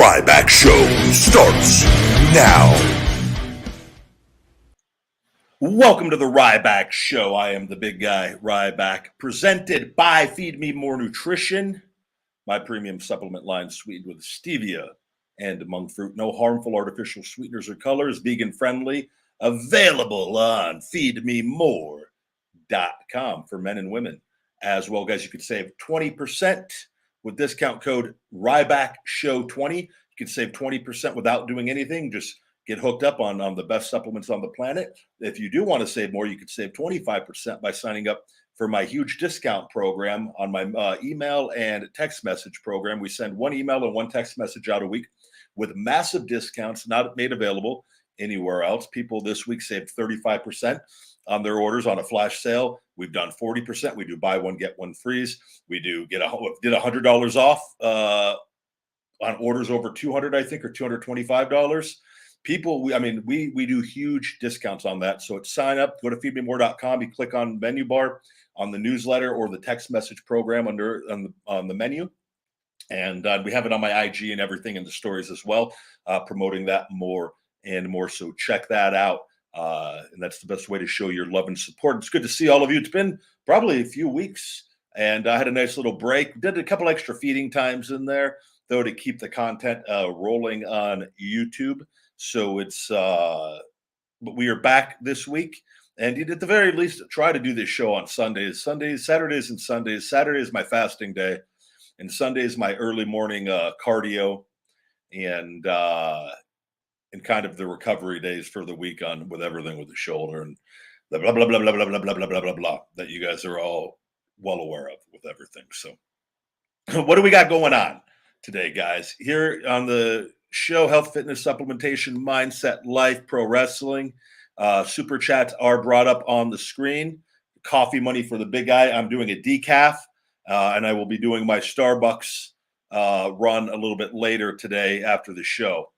Ryback Show starts now. Welcome to the Ryback Show. I am the big guy, Ryback, presented by Feed Me More Nutrition, my premium supplement line sweetened with stevia and monk fruit. No harmful artificial sweeteners or colors, vegan friendly, available on feedmemore.com for men and women. As well, guys, you could save 20% with discount code RYBACKSHOW20. You can save 20% without doing anything. Just get hooked up on the best supplements on the planet. If you do want to save more, you could save 25% by signing up for my huge discount program on my email and text message program. We send one email and one text message out a week with massive discounts not made available anywhere else. People this week saved 35% on their orders on a flash sale. We've done 40%. We do buy one, get one freeze. We did $100 off on orders over 200, I think, or $225. People, we do huge discounts on that. So sign up, go to feedmemore.com. You click on menu bar on the newsletter or the text message program on the menu. And we have it on my IG and everything in the stories as well, promoting that more and more. So check that out. And that's the best way to show your love and support. It's good to see all of you. It's been probably a few weeks, and I had a nice little break. Did a couple extra feeding times in there, though, to keep the content rolling on YouTube. So but we are back this week, and at the very least, try to do this show on Saturdays, and Sundays. Saturday is my fasting day, and Sunday is my early morning cardio, and kind of the recovery days for the week with everything with the shoulder and the blah blah blah blah blah blah blah blah blah blah blah that you guys are all well aware of with everything. So, what do we got going on today, guys? Here on the show, health, fitness, supplementation, mindset, life, pro wrestling. Super chats are brought up on the screen. Coffee money for the big guy. I'm doing a decaf, and I will be doing my Starbucks run a little bit later today after the show.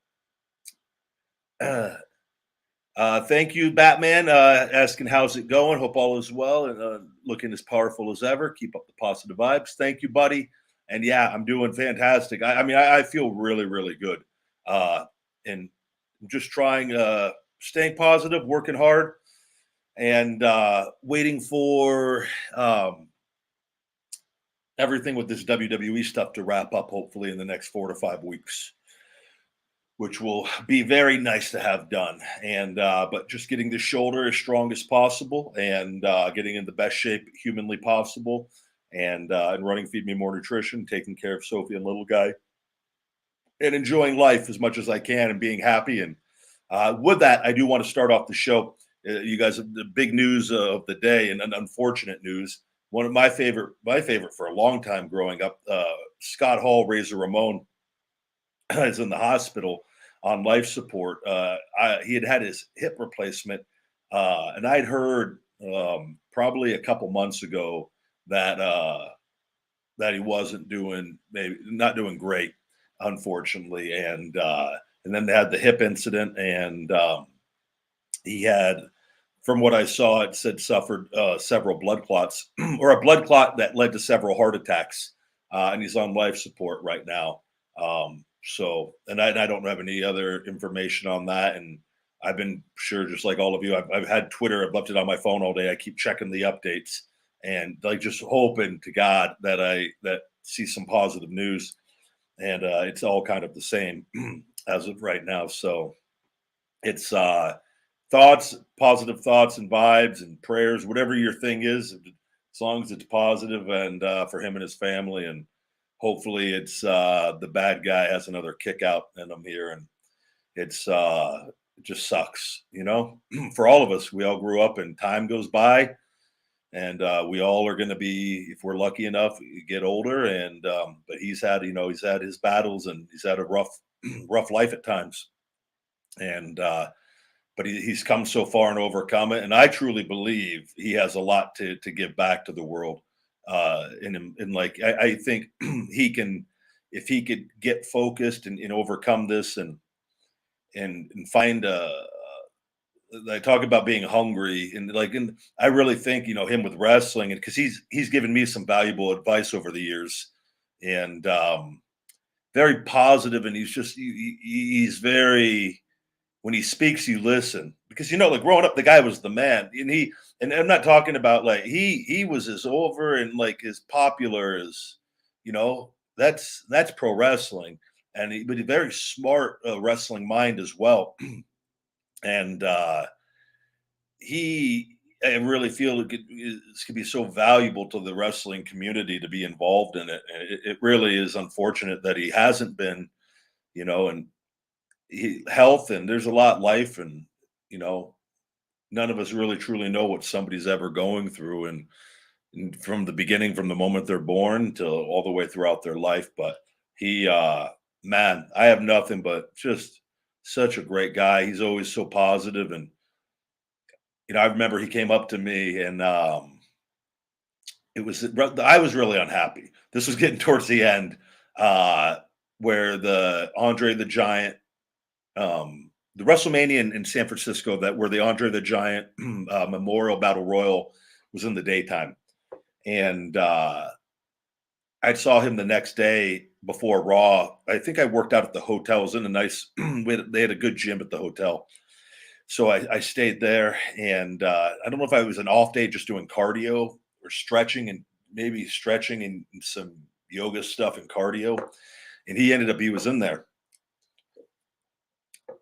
Thank you, Batman, asking how's it going. Hope all is well and looking as powerful as ever. Keep up the positive vibes. Thank you, buddy. And yeah, I'm doing fantastic. I feel really, really good. And I'm just trying, staying positive, working hard, and waiting for everything with this WWE stuff to wrap up, hopefully in the next 4 to 5 weeks, which will be very nice to have done. And but just getting the shoulder as strong as possible, and getting in the best shape humanly possible, and running Feed Me More Nutrition, taking care of Sophie and little guy, and enjoying life as much as I can, and being happy. And with that, I do want to start off the show. You guys, the big news of the day, and an unfortunate news. One of my favorite for a long time growing up, Scott Hall, Razor Ramon, is in the hospital on life support. He had his hip replacement, and I'd heard probably a couple months ago that he wasn't not doing great, unfortunately. And then they had the hip incident, and he had, from what I saw, it said suffered several blood clots, or a blood clot that led to several heart attacks, and he's on life support right now. So, and I don't have any other information on that. And I've been sure, just like all of you, I've had Twitter, I've left it on my phone all day. I keep checking the updates, and like just hoping to God that see some positive news. And it's all kind of the same as of right now. So it's positive thoughts and vibes and prayers, whatever your thing is, as long as it's positive, and for him and his family. And hopefully it's the bad guy has another kick out in him here. And it just sucks, for all of us. We all grew up, and time goes by, and we all are going to be, if we're lucky enough, get older. And but he's had his battles, and he's had a rough life at times. And but he's come so far and overcome it. And I truly believe he has a lot to give back to the world. I think he can, if he could get focused and overcome this, and find I talk about being hungry, and I really think, him with wrestling, and because he's given me some valuable advice over the years, and very positive, and he's very when he speaks, you listen because like growing up, the guy was the man, and I'm not talking about like he was as over and like as popular as that's pro wrestling, and but a very smart wrestling mind as well, and he I really feel it could be so valuable to the wrestling community to be involved in it, and it really is unfortunate that he hasn't been, and health and there's a lot life and you know none of us really truly know what somebody's ever going through and from the beginning from the moment they're born till all the way throughout their life, but he man, I have nothing but just such a great guy. He's always so positive, and I remember he came up to me and it was I was really unhappy. This was getting towards the end, uh where the Andre the Giant, the WrestleMania in San Francisco, that where the Andre the Giant Memorial Battle Royal was in the daytime, and I saw him the next day before Raw. I think I worked out at the hotel. It was in a nice. They had a good gym at the hotel, so I stayed there, and I don't know if I was an off day just doing cardio or stretching, and maybe stretching and some yoga stuff and cardio. And he was in there,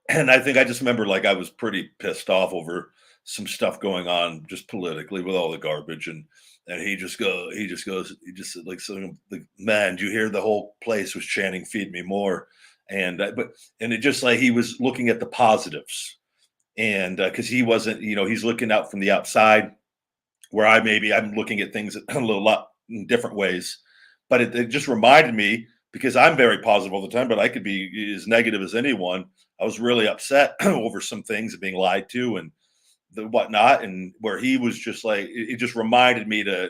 and I think I just remember like I was pretty pissed off over some stuff going on just politically with all the garbage, and he just said like something like, man, do you hear the whole place was chanting feed me more, and and it just like he was looking at the positives, and because he wasn't, he's looking out from the outside where I'm looking at things a little lot in different ways. But it just reminded me, because I'm very positive all the time, but I could be as negative as anyone. I was really upset over some things and being lied to and the whatnot, and where he was just like, it just reminded me to,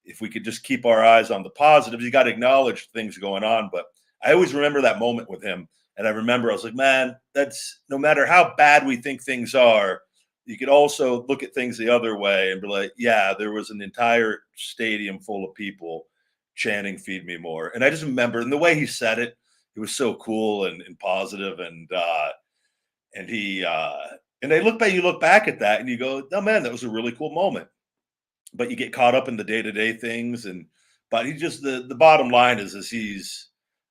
if we could just keep our eyes on the positives, you got to acknowledge things going on. But I always remember that moment with him. And I remember I was like, man, that's no matter how bad we think things are, you could also look at things the other way and be like, yeah, there was an entire stadium full of people chanting "Feed Me More," and I just remember, and the way he said it, it was so cool and positive, and he and you look back at that, and you go, oh man, that was a really cool moment. But you get caught up in the day to day things, and but he just the bottom line is he's.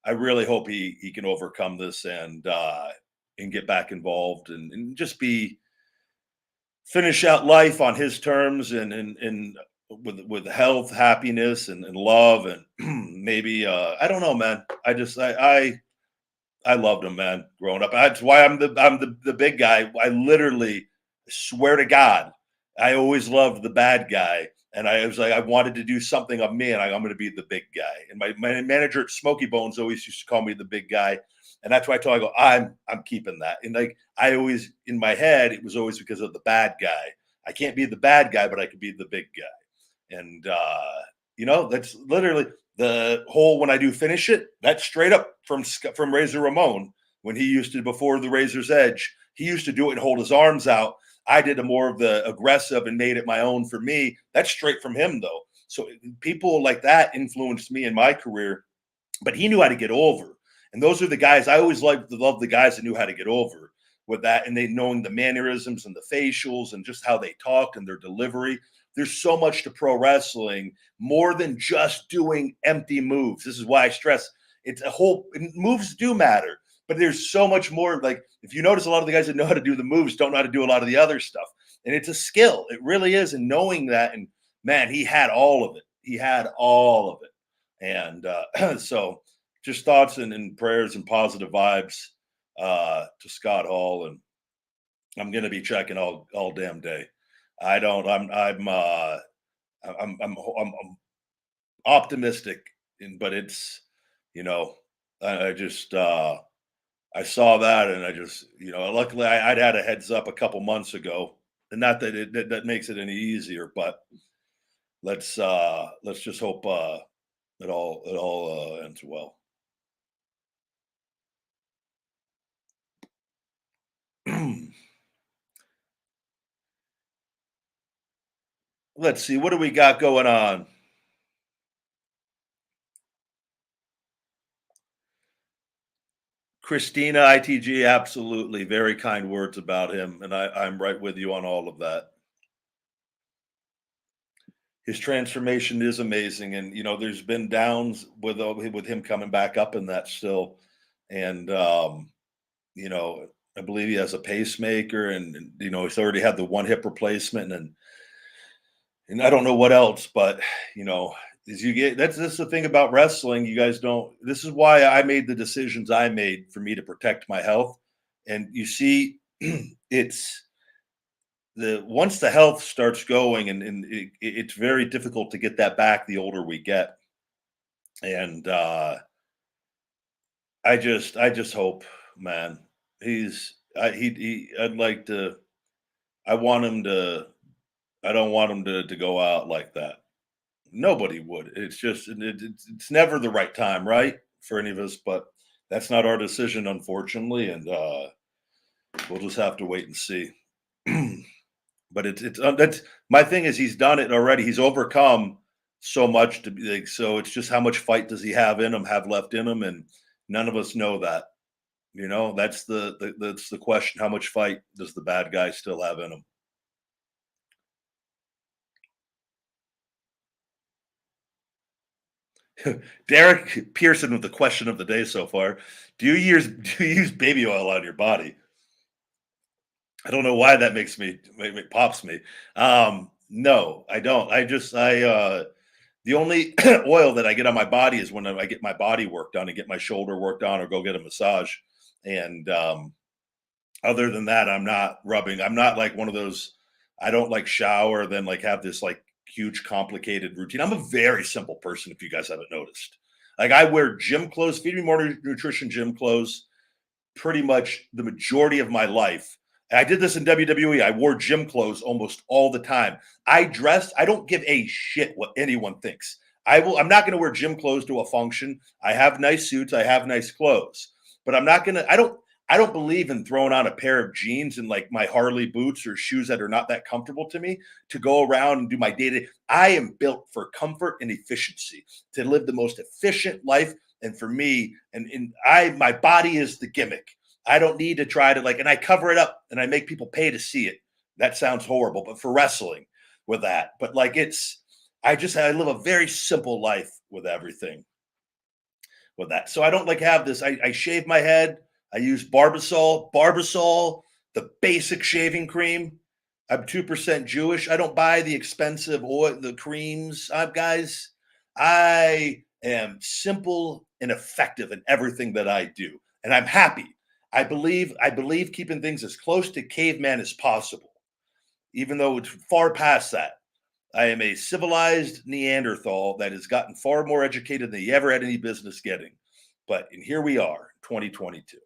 I really hope he can overcome this and get back involved and just be finish out life on his terms and with health, happiness, and love, and maybe I don't know, man. I loved him, man. Growing up, that's why I'm the big guy. I literally swear to God, I always loved the bad guy, and I was like, I wanted to do something of me, and I'm going to be the big guy. And my manager at Smoky Bones always used to call me the big guy, and that's why I go, I'm keeping that. And like I always in my head, it was always because of the bad guy. I can't be the bad guy, but I could be the big guy. And that's literally the whole when I do finish it, that's straight up from Razor Ramon when he used to before the Razor's Edge. He used to do it and hold his arms out. I did a more of the aggressive and made it my own for me. That's straight from him though. So people like that influenced me in my career, but he knew how to get over. And those are the guys I always loved to love the guys that knew how to get over with that, and they knowing the mannerisms and the facials and just how they talk and their delivery. There's so much to pro wrestling, more than just doing empty moves. This is why I stress it's a whole moves do matter, but there's so much more. Like if you notice, a lot of the guys that know how to do the moves don't know how to do a lot of the other stuff, and it's a skill. It really is, and knowing that. And man, he had all of it. He had all of it, and so just thoughts and prayers and positive vibes to Scott Hall, and I'm going to be checking all damn day. I don't. I'm optimistic, but it's you know I just I saw that, and I just luckily I'd had a heads up a couple months ago, and not that that makes it any easier, but let's just hope it all ends well. Let's see, what do we got going on? Christina ITG, absolutely. Very kind words about him. And I'm right with you on all of that. His transformation is amazing. And, there's been downs with him coming back up in that still. And, you know, I believe he has a pacemaker and he's already had the one hip replacement and I don't know what else, but you know, as you get that's the thing about wrestling. You guys don't this is why I made the decisions I made for me to protect my health. And you see, it's the once the health starts going it's very difficult to get that back the older we get. And I just hope, man, I'd like to I want him to I don't want him to go out like that. Nobody would. It's just it's never the right time, right, for any of us. But that's not our decision, unfortunately, and we'll just have to wait and see. But it's that's my thing is he's done it already. He's overcome so much to be like. So it's just how much fight does he have in him, have left in him, and none of us know that. That's that's the question. How much fight does the bad guy still have in him? Derek Pearson with the question of the day so far. Do you use baby oil on your body? I don't know why that pops me. No, I don't. I the only oil that I get on my body is when I get my body work done and get my shoulder worked on or go get a massage. And other than that, I'm not rubbing. I'm not like one of those. I don't like shower, then like have this like huge complicated routine. I'm a very simple person. If you guys haven't noticed, like I wear gym clothes, feed me more nutrition gym clothes, pretty much the majority of my life. I did this in WWE. I wore gym clothes almost all the time. I dressed. I don't give a shit what anyone thinks. I'm not going to wear gym clothes to a function. I have nice suits. I have nice clothes, but I'm not going to. I don't believe in throwing on a pair of jeans and like my Harley boots or shoes that are not that comfortable to me to go around and do my day to day. I am built for comfort and efficiency to live the most efficient life. And for me, my body is the gimmick. I don't need to try to and I cover it up and I make people pay to see it. That sounds horrible, but for wrestling with that, but I live a very simple life with everything with that. So I don't have this. I shave my head. I use Barbasol, the basic shaving cream. I'm 2% Jewish. I don't buy the expensive oil, the creams. Guys, I am simple and effective in everything that I do, and I'm happy. I believe keeping things as close to caveman as possible, even though it's far past that. I am a civilized Neanderthal that has gotten far more educated than he ever had any business getting. And here we are, 2022.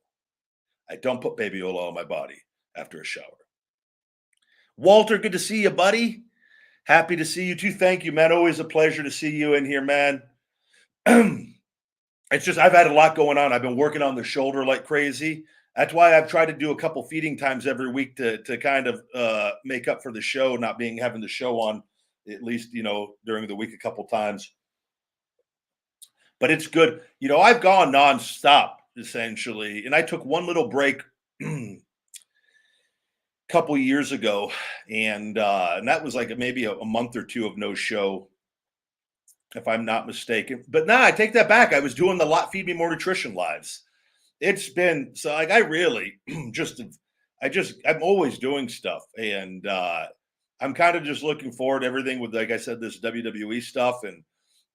I don't put baby oil on my body after a shower. Walter, good to see you, buddy. Happy to see you too. Thank you, man. Always a pleasure to see you in here, man. It's just I've had a lot going on. I've been working on the shoulder like crazy. That's why I've tried to do a couple feeding times every week to kind of make up for the show not being having the show on at least during the week a couple times. But it's good. I've gone nonstop essentially, and I took one little break a couple years ago, and that was like maybe a month or two of no show, if I'm not mistaken. But I take that back. I was doing the lot feed me more nutrition lives. It's been so I really I'm always doing stuff, and I'm kind of just looking forward to everything with, like I said, this WWE stuff, and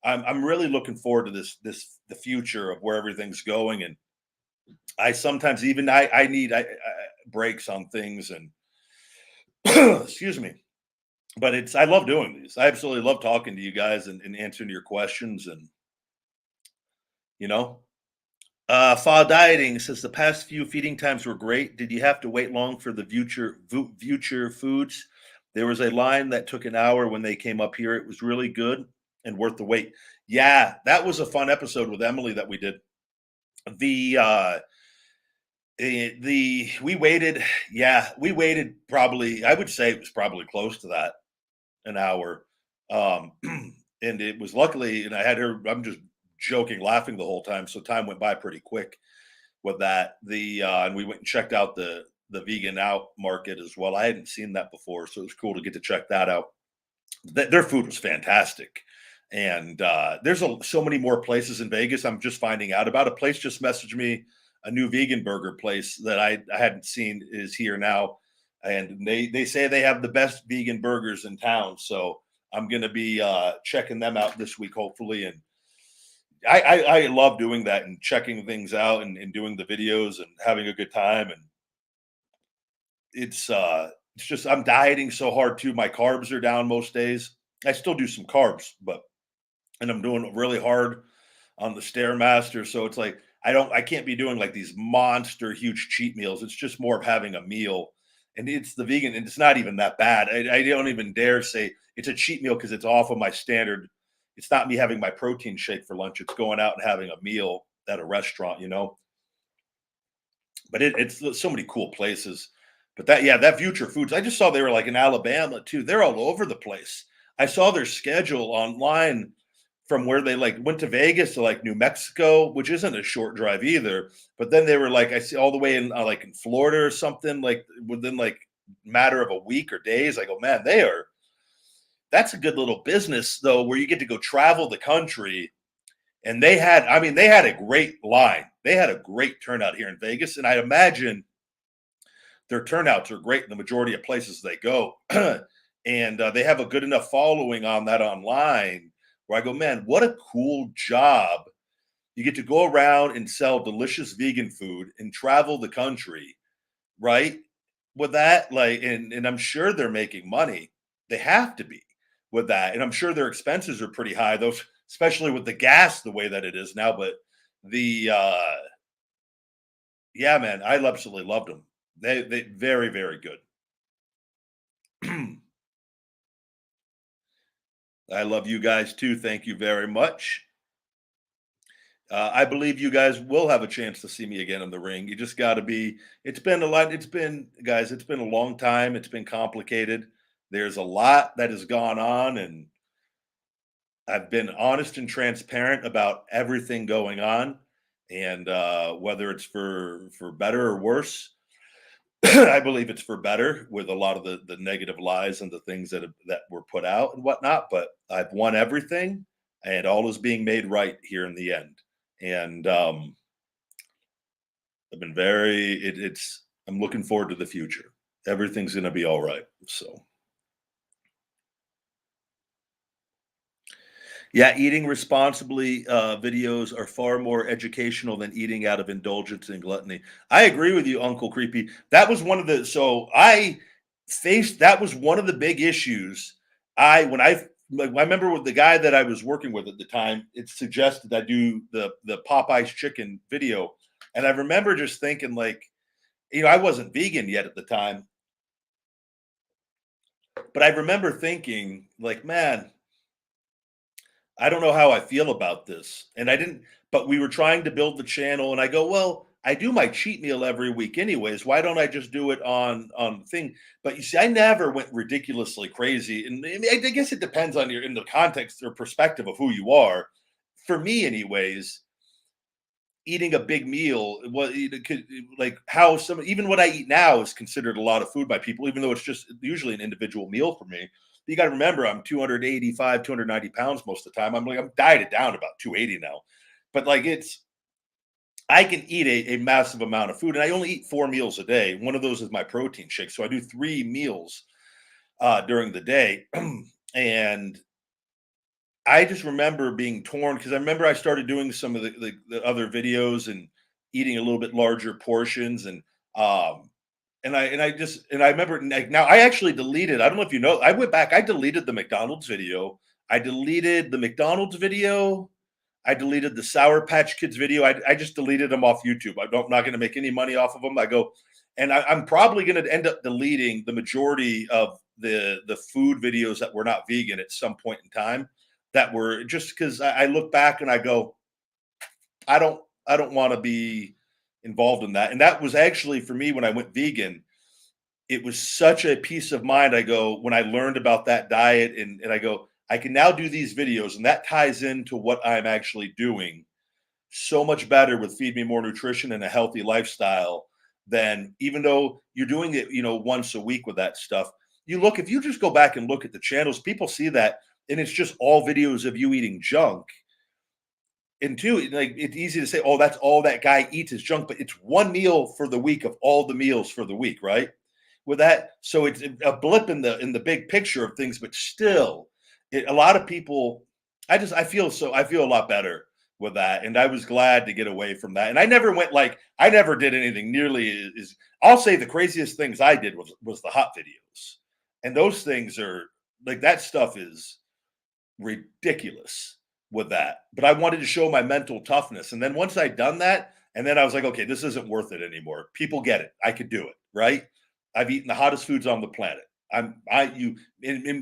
I'm really looking forward to the future of where everything's going. And I sometimes even I need breaks on things, and excuse me, but I love doing these. I absolutely love talking to you guys and answering your questions, and you know. Fall dieting says the past few feeding times were great. Did you have to wait long for the future foods? There was a line that took an hour when they came up here. It was really good and worth the wait. Yeah, that was a fun episode with Emily that we did. The we waited. Yeah, we waited probably. I would say it was probably close to that, an hour. Um, and it was luckily, and I had her. I'm just joking, laughing the whole time, so time went by pretty quick. with that. And we went and checked out the vegan out market as well. I hadn't seen that before, so it was cool to get to check that out. Their food was fantastic. And there's so many more places in Vegas. I'm just finding out about. A place just messaged me, a new vegan burger place that I hadn't seen is here now, and they say they have the best vegan burgers in town. So I'm going to be checking them out this week, hopefully. And I love doing that and checking things out and doing the videos and having a good time. And it's just I'm dieting so hard too. My carbs are down most days. I still do some carbs, but and I'm doing really hard on the Stairmaster. So it's like I can't be doing like these monster huge cheat meals. It's just more of having a meal. And it's the vegan, and it's not even that bad. I don't even dare say it's a cheat meal because it's off of my standard. It's not me having my protein shake for lunch. It's going out and having a meal at a restaurant, you know. But it's so many cool places. But that Future Foods, I just saw they were like in Alabama too. They're all over the place. I saw their schedule online from where they like went to Vegas to like New Mexico, which isn't a short drive either. But then they were like, I see all the way in like in Florida or something, like within like matter of a week or days. I go, man, that's a good little business though, where you get to go travel the country. And they had a great line. They had a great turnout here in Vegas. And I imagine their turnouts are great in the majority of places they go. And they have a good enough following on that online where I go, man, what a cool job. You get to go around and sell delicious vegan food and travel the country, right? With that, like, and I'm sure they're making money. They have to be with that. And I'm sure their expenses are pretty high, those, especially with the gas the way that it is now. But the yeah, man, I absolutely loved them. They very, very good. I love you guys too. Thank you very much. I believe you guys will have a chance to see me again in the ring. You just got to be. It's been a lot. It's been, guys. It's been a long time. It's been complicated. There's a lot that has gone on, and I've been honest and transparent about everything going on, and whether it's for better or worse. I believe it's for better with a lot of the negative lies and the things that were put out and whatnot. But I've won everything, and all is being made right here in the end. And I've been very. It's. I'm looking forward to the future. Everything's going to be all right. So. Yeah, eating responsibly videos are far more educational than eating out of indulgence and gluttony. I agree with you, Uncle Creepy. That was one of the so I faced that was one of the big issues. When I like I remember with the guy that I was working with at the time, it suggested I do the Popeyes chicken video. And I remember just thinking like, I wasn't vegan yet at the time, but I remember thinking like, man, I don't know how I feel about this. And I didn't, but we were trying to build the channel, and I go, well, I do my cheat meal every week anyways. Why don't I just do it on thing? But you see, I never went ridiculously crazy. And I guess it depends on in the context or perspective of who you are. For me, anyways, eating a big meal was like how some even what I eat now is considered a lot of food by people, even though it's just usually an individual meal for me. But you got to remember, I'm 285, 290 pounds most of the time. I'm dieted down about 280 now, but like I can eat a massive amount of food, and I only eat 4 meals a day. One of those is my protein shake, so I do 3 meals during the day, and I just remember being torn because I remember I started doing some of the other videos and eating a little bit larger portions um and I remember like now I actually deleted. I don't know if you know. I went back. I deleted the McDonald's video. I deleted the McDonald's video. I deleted the Sour Patch Kids video. I just deleted them off YouTube. I'm not going to make any money off of them. I go, and I'm probably going to end up deleting the majority of the food videos that were not vegan at some point in time. That were just because I look back and I go, I don't want to be involved in that. And that was actually for me when I went vegan. It was such a peace of mind. I go when I learned about that diet and I go, I can now do these videos, and that ties into what I'm actually doing so much better with Feed Me More Nutrition and a healthy lifestyle than, even though you're doing it, once a week with that stuff. If you just go back and look at the channels, people see that and it's just all videos of you eating junk. And two, like, it's easy to say, oh, that's all that guy eats is junk, but it's one meal for the week of all the meals for the week, right? With that, so it's a blip in the big picture of things, but still, a lot of people. I feel a lot better with that, and I was glad to get away from that. And I never did anything nearly as. I'll say the craziest things I did was the hot videos, and those things are like, that stuff is ridiculous with that. But I wanted to show my mental toughness. And then once I'd done that, and then I was like, okay, this isn't worth it anymore. People get it. I could do it, right? I've eaten the hottest foods on the planet. And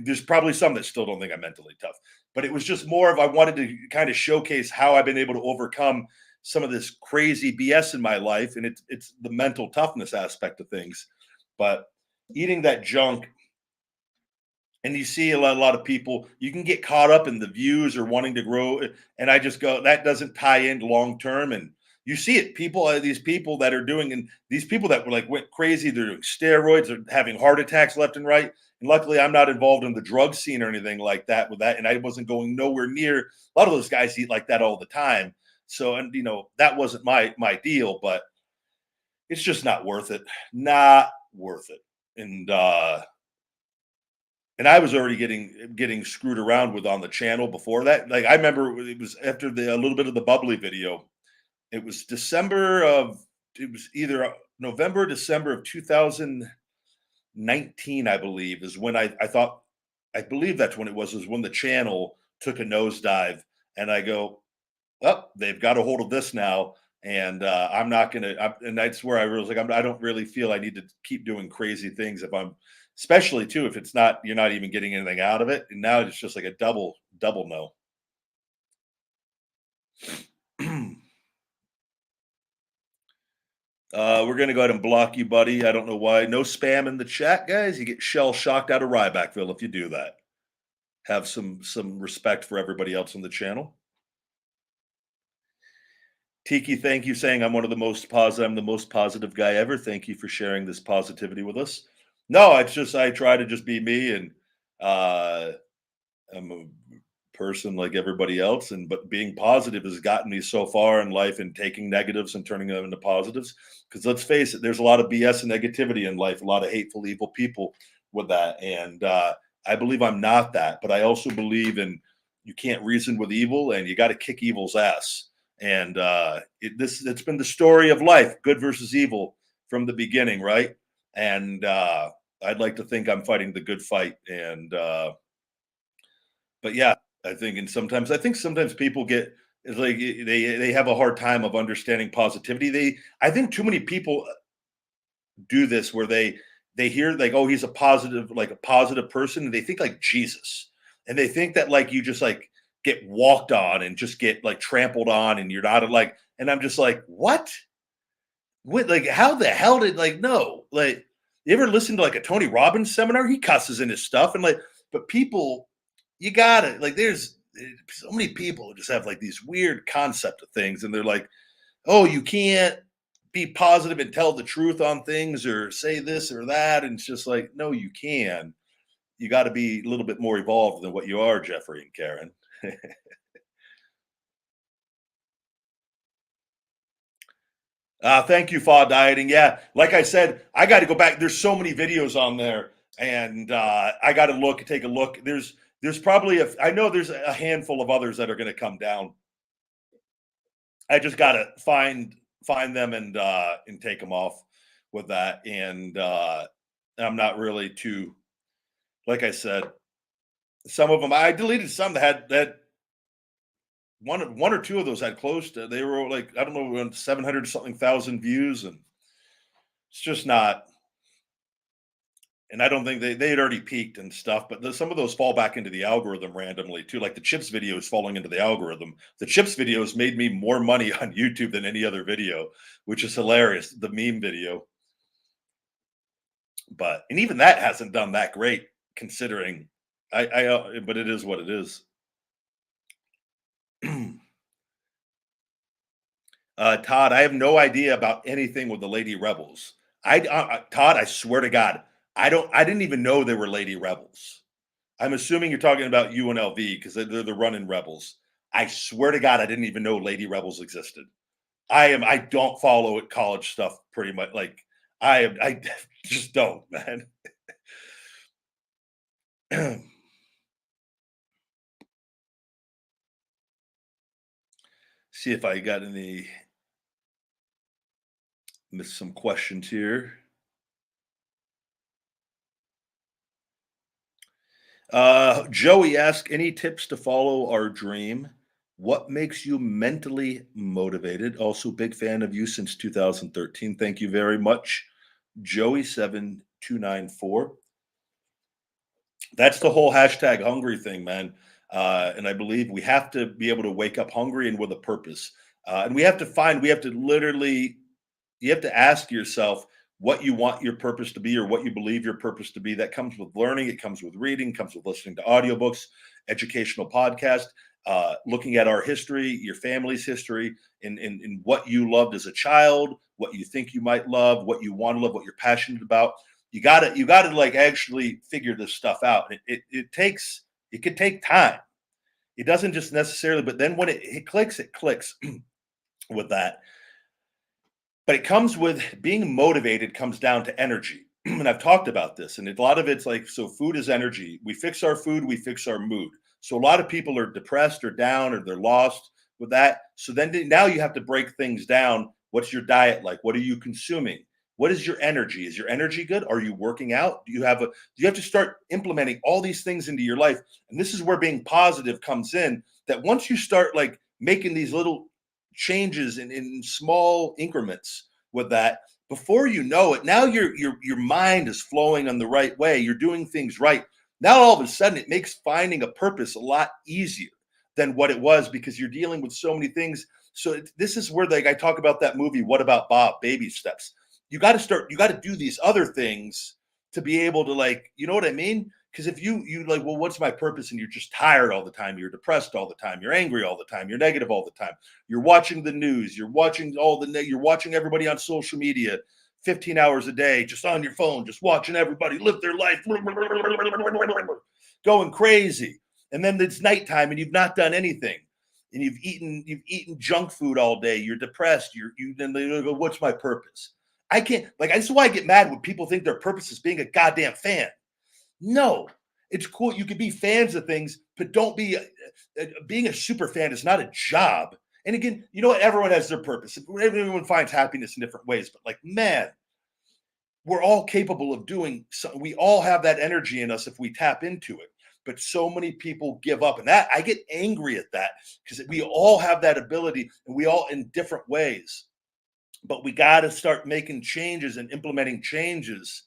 there's probably some that still don't think I'm mentally tough, but it was just more of, I wanted to kind of showcase how I've been able to overcome some of this crazy BS in my life, and it's the mental toughness aspect of things. But eating that junk, and you see a lot of people, you can get caught up in the views or wanting to grow, and I just go, that doesn't tie in long term. And you see it, these people that are doing, and these people that were like went crazy, they're doing steroids, they're having heart attacks left and right. And luckily I'm not involved in the drug scene or anything like that with that, and I wasn't going nowhere near. A lot of those guys eat like that all the time, so, and that wasn't my deal. But it's just not worth it, not worth it. And I was already getting screwed around with on the channel before that. Like, I remember it was after a little bit of the bubbly video. It was it was either November, December of 2019, I believe, is when I thought, I believe that's when it was when the channel took a nosedive. And I go, oh, they've got a hold of this now. And I'm not gonna. And that's where I was like, I don't really feel I need to keep doing crazy things if I'm, especially too, if it's not, you're not even getting anything out of it. And now it's just like a double no. We're gonna go ahead and block you, buddy. I don't know why. No spam in the chat, guys. You get shell shocked out of Rybackville if you do that. Have some respect for everybody else on the channel. Tiki, thank you, saying I'm one of the most positive. I'm the most positive guy ever. Thank you for sharing this positivity with us. No, it's just, I try to just be me, and uh, I'm a person like everybody else, and but being positive has gotten me so far in life, and taking negatives and turning them into positives. Because let's face it, there's a lot of BS and negativity in life, a lot of hateful, evil people with that, and I believe I'm not that, but I also believe in, you can't reason with evil, and you got to kick evil's ass. And it's been the story of life, good versus evil from the beginning, right? And I'd like to think I'm fighting the good fight, and but yeah, I think sometimes people get, it's like, they have a hard time of understanding positivity. I think too many people do this where they hear like, oh, he's a positive person, and they think like Jesus, and they think that, like, you just like get walked on and just get like trampled on, and you're not like, and I'm just like, what, like, how the hell did, like, no, like, you ever listen to like a Tony Robbins seminar? He cusses in his stuff, and like, but people, you gotta, like, there's so many people who just have like these weird concept of things, and they're like, oh, you can't be positive and tell the truth on things or say this or that. And it's just like, no, you can. You got to be a little bit more evolved than what you are, Jeffrey and Karen. Thank you, Fa Dieting. Yeah, like I said, I got to go back. There's so many videos on there, and I got to take a look. There's probably I know there's a handful of others that are going to come down. I just got to find them and take them off with that. And I'm not really too, like I said, some of them I deleted, some that had that one or two of those had close to, they were like, I don't know, around 700 something thousand views, and it's just not. And I don't think they had already peaked and stuff, but some of those fall back into the algorithm randomly too. Like the chips videos falling into the algorithm. The chips videos made me more money on YouTube than any other video, which is hilarious. The meme video, but, and even that hasn't done that great considering. But it is what it is. Todd, I have no idea about anything with the Lady Rebels. Todd, I swear to God, I didn't even know they were Lady Rebels. I'm assuming you're talking about UNLV because they're the running Rebels. I swear to God, I didn't even know Lady Rebels existed. I don't follow it college stuff pretty much. Like I just don't, man. See if I got any missed some questions here. Joey asked, any tips to follow our dream? What makes you mentally motivated? Also, big fan of you since 2013. Thank you very much, Joey7294. That's the whole hashtag hungry thing, man. And I believe we have to be able to wake up hungry and with a purpose. And we have to literally, you have to ask yourself what you want your purpose to be or what you believe your purpose to be. That comes with learning, it comes with reading, comes with listening to audiobooks, educational podcasts, looking at our history, your family's history, in what you loved as a child, what you think you might love, what you want to love, what you're passionate about. You gotta like actually figure this stuff out. It could take time. It doesn't just necessarily, but then when it clicks with that. But it comes with being motivated, comes down to energy. And I've talked about this, and a lot of it's like, so food is energy. We fix our food, we fix our mood. So a lot of people are depressed or down or they're lost with that. So then now you have to break things down. What's your diet like? What are you consuming? What is your energy? Is your energy good? Are you working out? Do you have to start implementing all these things into your life? And this is where being positive comes in, that once you start like making these little changes in small increments with that, before you know it, now your mind is flowing on the right way. You're doing things right. Now all of a sudden it makes finding a purpose a lot easier than what it was, because you're dealing with so many things. So this is where, like, I talk about that movie, What About Bob? Baby steps. You got to do these other things to be able to, like, you know what I mean? Because if you like, well, what's my purpose? And you're just tired all the time, you're depressed all the time, you're angry all the time, you're negative all the time, you're watching the news, you're watching you're watching everybody on social media 15 hours a day, just on your phone, just watching everybody live their life, going crazy. And then it's nighttime and you've not done anything. And you've eaten junk food all day. You're depressed. Then they go, what's my purpose? I can't, like, this is why I get mad when people think their purpose is being a goddamn fan. No, it's cool. You can be fans of things, but don't be being a super fan is not a job. And again, you know what? Everyone has their purpose. Everyone finds happiness in different ways. But like, man, we're all capable of doing. We all have that energy in us if we tap into it. But so many people give up, and that I get angry at that, because we all have that ability, and we all in different ways. But we got to start making changes and implementing changes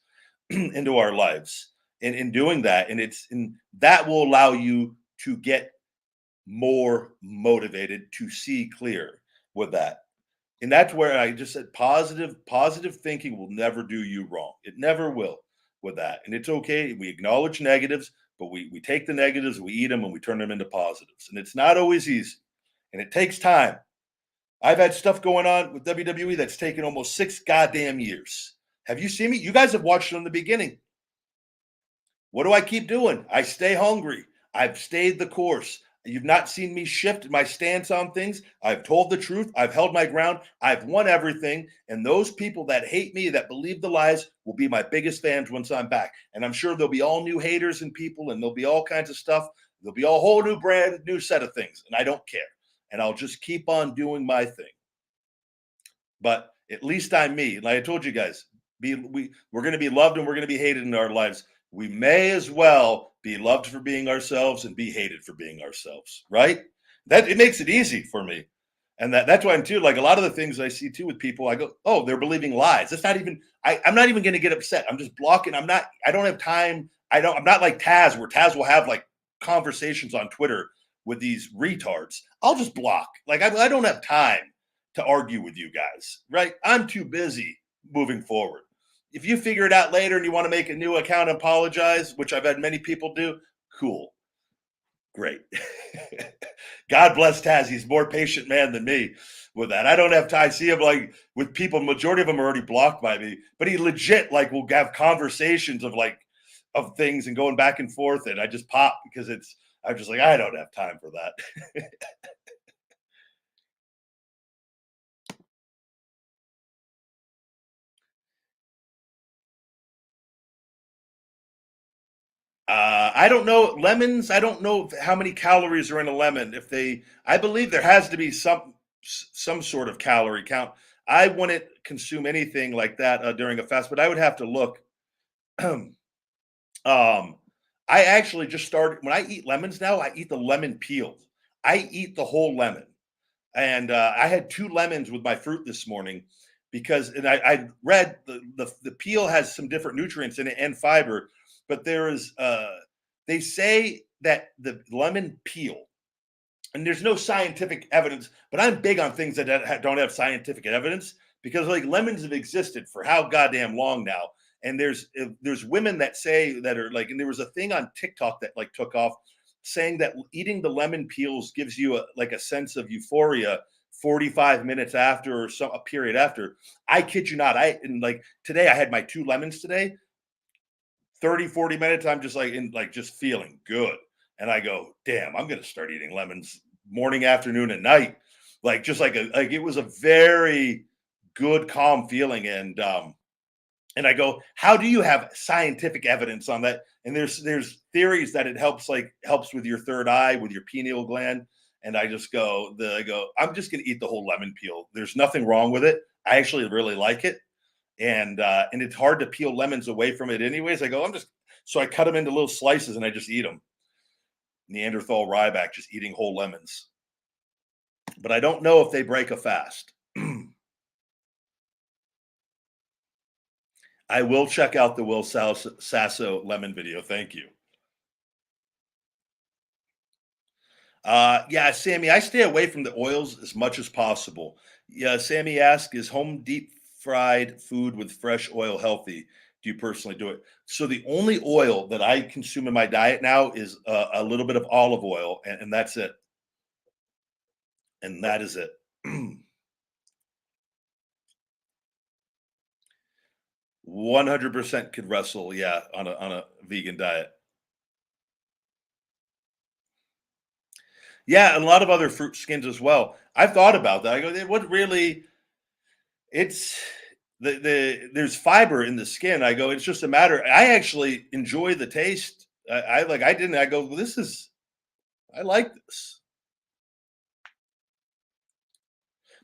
into our lives, and in doing that, and that will allow you to get more motivated, to see clear with that. And that's where I just said positive thinking will never do you wrong. It never will with that. And it's okay. We acknowledge negatives, but we take the negatives, we eat them, and we turn them into positives. And it's not always easy. And it takes time. I've had stuff going on with WWE that's taken almost 6 goddamn years. Have you seen me? You guys have watched it from the beginning. What do I keep doing? I stay hungry. I've stayed the course. You've not seen me shift my stance on things. I've told the truth. I've held my ground. I've won everything. And those people that hate me, that believe the lies, will be my biggest fans once I'm back. And I'm sure there'll be all new haters and people, and there'll be all kinds of stuff. There'll be a whole new brand new set of things. And I don't care. And I'll just keep on doing my thing. But at least I'm me. Like I told you guys, we're going to be loved and we're going to be hated in our lives. We may as well be loved for being ourselves and be hated for being ourselves, right? That it makes it easy for me. And that's why I'm too, like, a lot of the things I see too with people, I go, oh, they're believing lies. That's not even, I'm not even going to get upset. I'm just blocking. I don't have time. I'm not like Taz, where Taz will have like conversations on Twitter with these retards. I'll just block. Like, I don't have time to argue with you guys, right? I'm too busy moving forward. If you figure it out later and you want to make a new account and apologize, which I've had many people do, cool. Great. God bless Taz. He's a more patient man than me with that. I don't have time. I see him like with people, majority of them are already blocked by me, but he legit like will have conversations of like of things and going back and forth. And I just pop because I'm just like, I don't have time for that. I don't know lemons. I don't know how many calories are in a lemon. I believe there has to be some sort of calorie count. I wouldn't consume anything like that during a fast, but I would have to look. um, I actually just started when I eat lemons now. I eat the lemon peel. I eat the whole lemon, and I had 2 lemons with my fruit this morning because, and I read the peel has some different nutrients in it and fiber, but there is they say that the lemon peel, and there's no scientific evidence, but I'm big on things that don't have scientific evidence because like lemons have existed for how goddamn long now. And there's women that say that are like, and there was a thing on TikTok that like took off saying that eating the lemon peels gives you like a sense of euphoria 45 minutes after or some a period after. I kid you not. And like today I had my 2 lemons today. 30, 40 minutes, I'm just like in like just feeling good. And I go, damn, I'm gonna start eating lemons morning, afternoon, and night. Like just like it was a very good, calm feeling. And I go, how do you have scientific evidence on that? And there's theories that it helps with your third eye, with your pineal gland. And I go, I'm just gonna eat the whole lemon peel. There's nothing wrong with it. I actually really like it, and it's hard to peel lemons away from it anyways. I go, so I cut them into little slices and I just eat them. Neanderthal Ryback, just eating whole lemons. But I don't know if they break a fast. I will check out the Sasso lemon video. Thank you. Yeah, Sammy, I stay away from the oils as much as possible. Yeah, Sammy asks, is home deep fried food with fresh oil healthy? Do you personally do it? So the only oil that I consume in my diet now is a little bit of olive oil, and that's it. And that is it. 100% could wrestle, yeah, on a vegan diet. Yeah, and a lot of other fruit skins as well. I've thought about that. I go, what really? It's there's fiber in the skin. I go, it's just a matter. I actually enjoy the taste. I like. I didn't. I go, well, this is. I like this.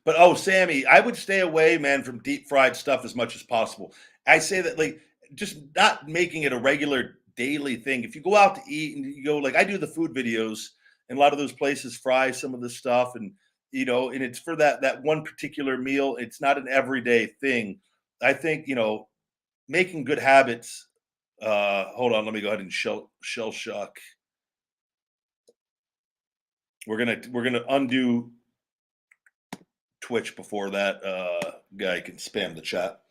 But oh, Sammy, I would stay away, man, from deep fried stuff as much as possible. I say that like just not making it a regular daily thing. If you go out to eat and you go like I do the food videos, and a lot of those places fry some of the stuff, and and it's for that one particular meal. It's not an everyday thing. I think making good habits. Hold on, let me go ahead and shell shock. We're gonna undo Twitch before that guy can spam the chat.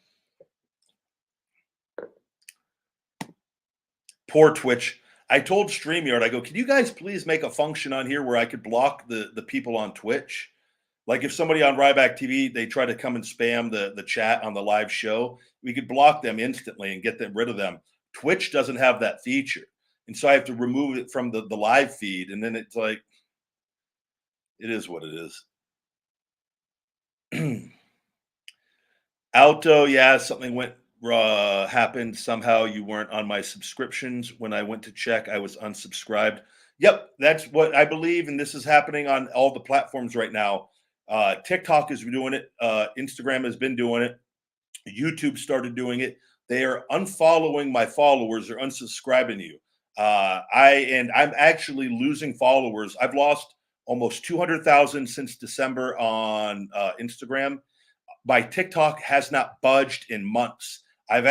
Poor Twitch. I told StreamYard, I go, can you guys please make a function on here where I could block the people on Twitch? Like if somebody on Ryback TV, they try to come and spam the chat on the live show, we could block them instantly and get rid of them. Twitch doesn't have that feature. And so I have to remove it from the live feed. And then it's like, it is what it is. Alto, yeah, something happened. Somehow you weren't on my subscriptions. When I went to check, I was unsubscribed. Yep, that's what I believe, and this is happening on all the platforms right now. TikTok is doing it. Instagram has been doing it. YouTube started doing it. They are unfollowing my followers or unsubscribing you. I'm actually losing followers. I've lost almost 200,000 since December on Instagram. My TikTok has not budged in months. I'm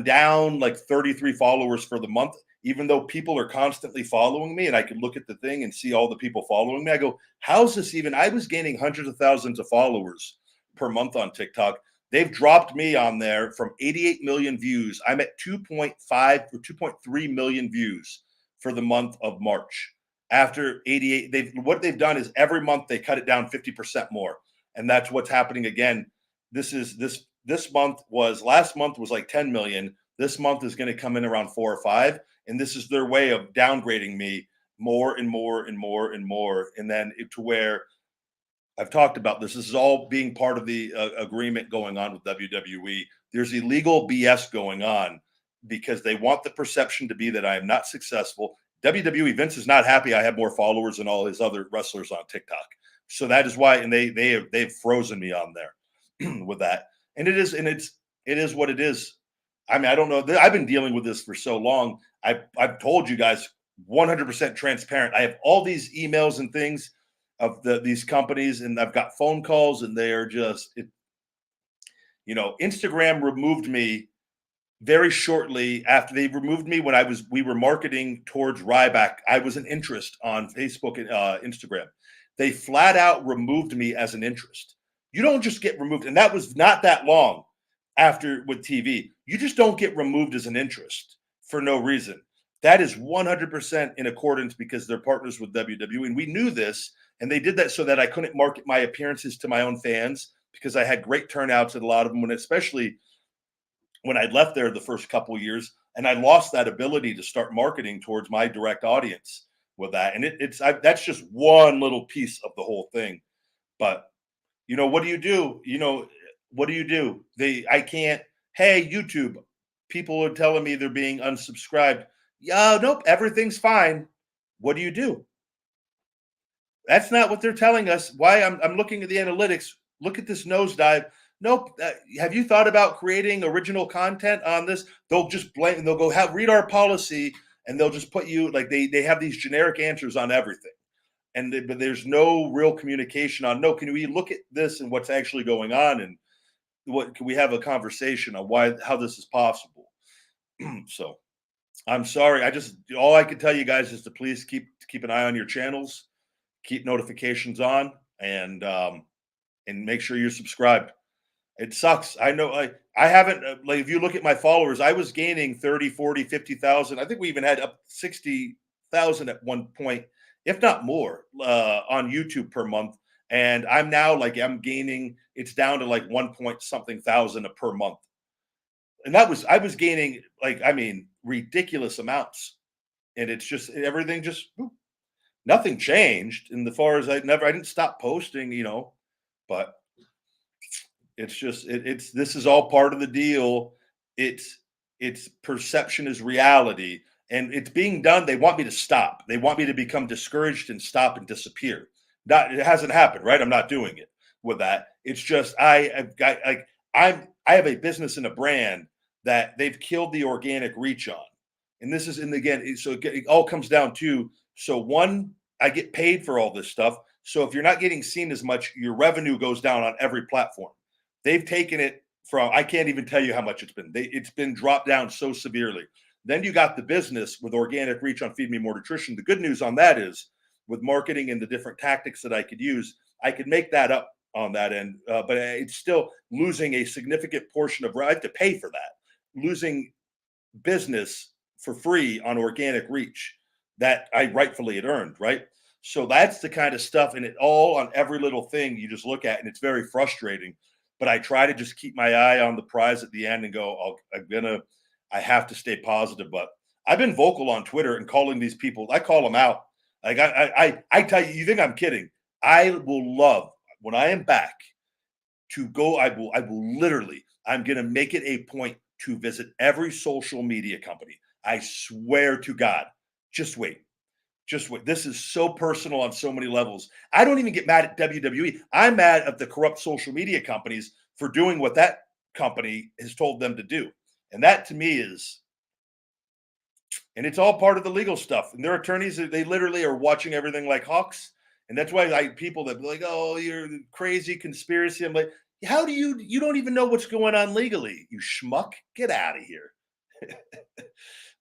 down like 33 followers for the month, even though people are constantly following me and I can look at the thing and see all the people following me. I go, how's this even? I was gaining hundreds of thousands of followers per month on TikTok. They've dropped me on there from 88 million views. I'm at 2.5 or 2.3 million views for the month of March. after 88. What they've done is every month they cut it down 50% more, and that's what's happening again. This month was last month was like 10 million. This month is going to come in around 4 or 5, and this is their way of downgrading me more and more and more and more, and then to where I've talked about this. This is all being part of the agreement going on with WWE. There's illegal BS going on because they want the perception to be that I am not successful. WWE Vince is not happy I have more followers than all his other wrestlers on TikTok. So that is why, and they've frozen me on there with that. And it is what it is. I mean, I don't know. I've been dealing with this for so long. I've told you guys 100% transparent. I have all these emails and things of these companies, and I've got phone calls, and they are just, Instagram removed me very shortly after they removed me when we were marketing towards Ryback. I was an interest on Facebook and Instagram. They flat out removed me as an interest. You don't just get removed, and that was not that long after with TV. You just don't get removed as an interest for no reason. That is 100% in accordance because they're partners with WWE, and we knew this, and they did that so that I couldn't market my appearances to my own fans because I had great turnouts at a lot of them, when especially when I left there the first couple of years, and I lost that ability to start marketing towards my direct audience with that. And that's just one little piece of the whole thing. But what do you do? What do you do? I can't. Hey, YouTube, people are telling me they're being unsubscribed. Yeah, nope, everything's fine. What do you do? That's not what they're telling us. Why I'm looking at the analytics. Look at this nosedive. Nope. Have you thought about creating original content on this? They'll just blame. They'll go read our policy, and they'll just put you like they have these generic answers on everything, but there's no real communication on. No, can we look at this and what's actually going on, and what can we have a conversation on how this is possible? So, I'm sorry. All I can tell you guys is to please keep an eye on your channels, keep notifications on, and make sure you're subscribed. It sucks. I know I haven't, like, if you look at my followers, I was gaining 30, 40, 50,000. I think we even had up 60,000 at one point, if not more, on YouTube per month. And I'm now I'm gaining, it's down to like 1 point something thousand per month. And I was gaining ridiculous amounts. And it's just, everything just, nothing changed. And as far as I didn't stop posting, but it's just this is all part of the deal. It's perception is reality, and it's being done. They want me to stop. They want me to become discouraged and stop and disappear. It hasn't happened, right? I'm not doing it with that. It's just I have a business and a brand that they've killed the organic reach on, and this is, and again, so it all comes down to, so one, I get paid for all this stuff. So if you're not getting seen as much, your revenue goes down on every platform. They've taken it from, I can't even tell you how much it's been. It's been dropped down so severely. Then you got the business with organic reach on Feed Me More Nutrition. The good news on that is, with marketing and the different tactics that I could use, I could make that up on that end. But it's still losing a significant portion of, I have to pay for that. Losing business for free on organic reach that I rightfully had earned, right? So that's the kind of stuff, and it all on every little thing you just look at, and it's very frustrating. But I try to just keep my eye on the prize at the end and go, I have to stay positive. But I've been vocal on Twitter and calling these people. I call them out. Like I tell you, you think I'm kidding? I will love when I am back to go. I will literally. I'm going to make it a point to visit every social media company. I swear to God. Just wait. Just wait. This is so personal on so many levels. I don't even get mad at WWE. I'm mad at the corrupt social media companies for doing what that company has told them to do. And that, to me, is, and it's all part of the legal stuff. And their attorneys, they literally are watching everything like hawks. And that's why people that be like, oh, you're crazy conspiracy. I'm like, how do you don't even know what's going on legally, you schmuck? Get out of here.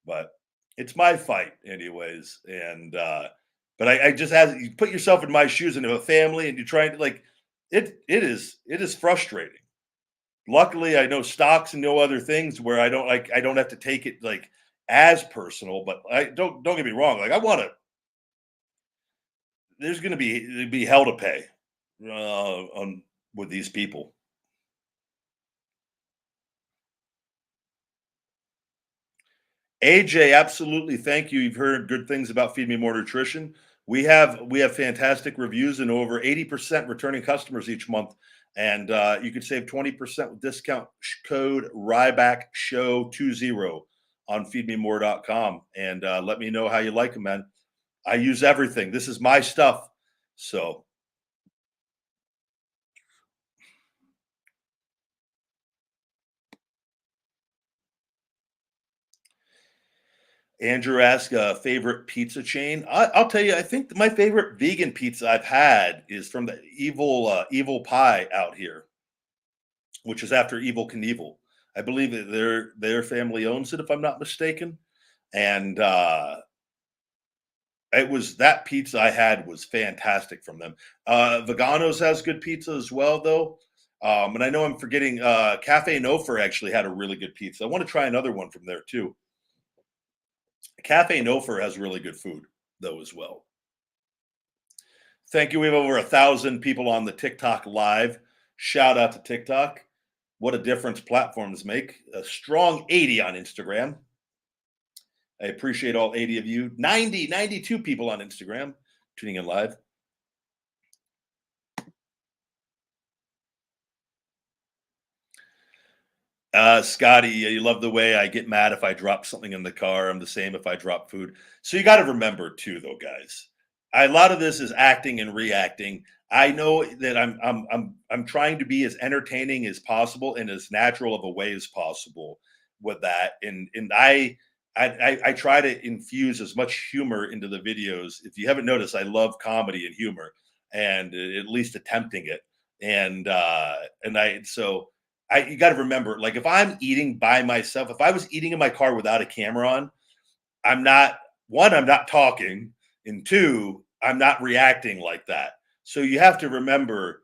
But it's my fight anyways. And, but I just, as you put yourself in my shoes and have a family and you're trying to it is frustrating. Luckily I know stocks and know other things where I don't have to take it as personal, but don't get me wrong. I want to there's going to be hell to pay on with these people. AJ, absolutely. Thank you. You've heard good things about Feed Me More Nutrition. We have fantastic reviews and over 80% returning customers each month. And you can save 20% with discount code Ryback Show 20 on feedmemore.com. And let me know how you like them, man. I use everything. This is my stuff. So Andrew asked favorite pizza chain. I'll tell you, I think my favorite vegan pizza I've had is from the Evil Pie out here, which is after Evil Knievel. I believe that their family owns it, if I'm not mistaken. And it was that pizza I had was fantastic from them. Veganos has good pizza as well, though. And I know I'm forgetting Cafe Nofer actually had a really good pizza. I want to try another one from there too. Cafe Nofer has really good food though as well. Thank you. We have over 1,000 people on the TikTok live. Shout out to TikTok. What a difference platforms make. A strong 80 on Instagram. I appreciate all 80 of you. 92 people on Instagram tuning in live. Scotty, you love the way I get mad if I drop something in the car. I'm the same if I drop food. So you got to remember too, though, guys. A lot of this is acting and reacting. I know that I'm trying to be as entertaining as possible and as natural of a way as possible with that. And I try to infuse as much humor into the videos. If you haven't noticed, I love comedy and humor, and at least attempting it. And I so you got to remember, like if I'm eating by myself, if I was eating in my car without a camera on, I'm not talking, and two, I'm not reacting like that. So you have to remember,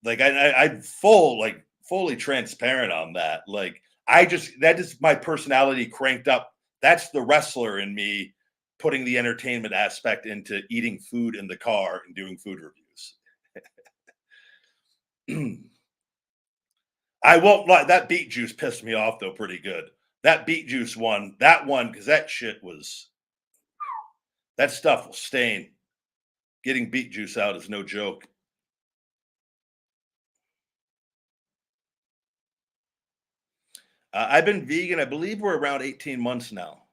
like I'm fully transparent on that. Like that is my personality cranked up. That's the wrestler in me putting the entertainment aspect into eating food in the car and doing food reviews. I won't lie. That beet juice pissed me off though pretty good. That beet juice one, because that shit was that stuff will stain. Getting beet juice out is no joke. I've been vegan. I believe we're around 18 months now.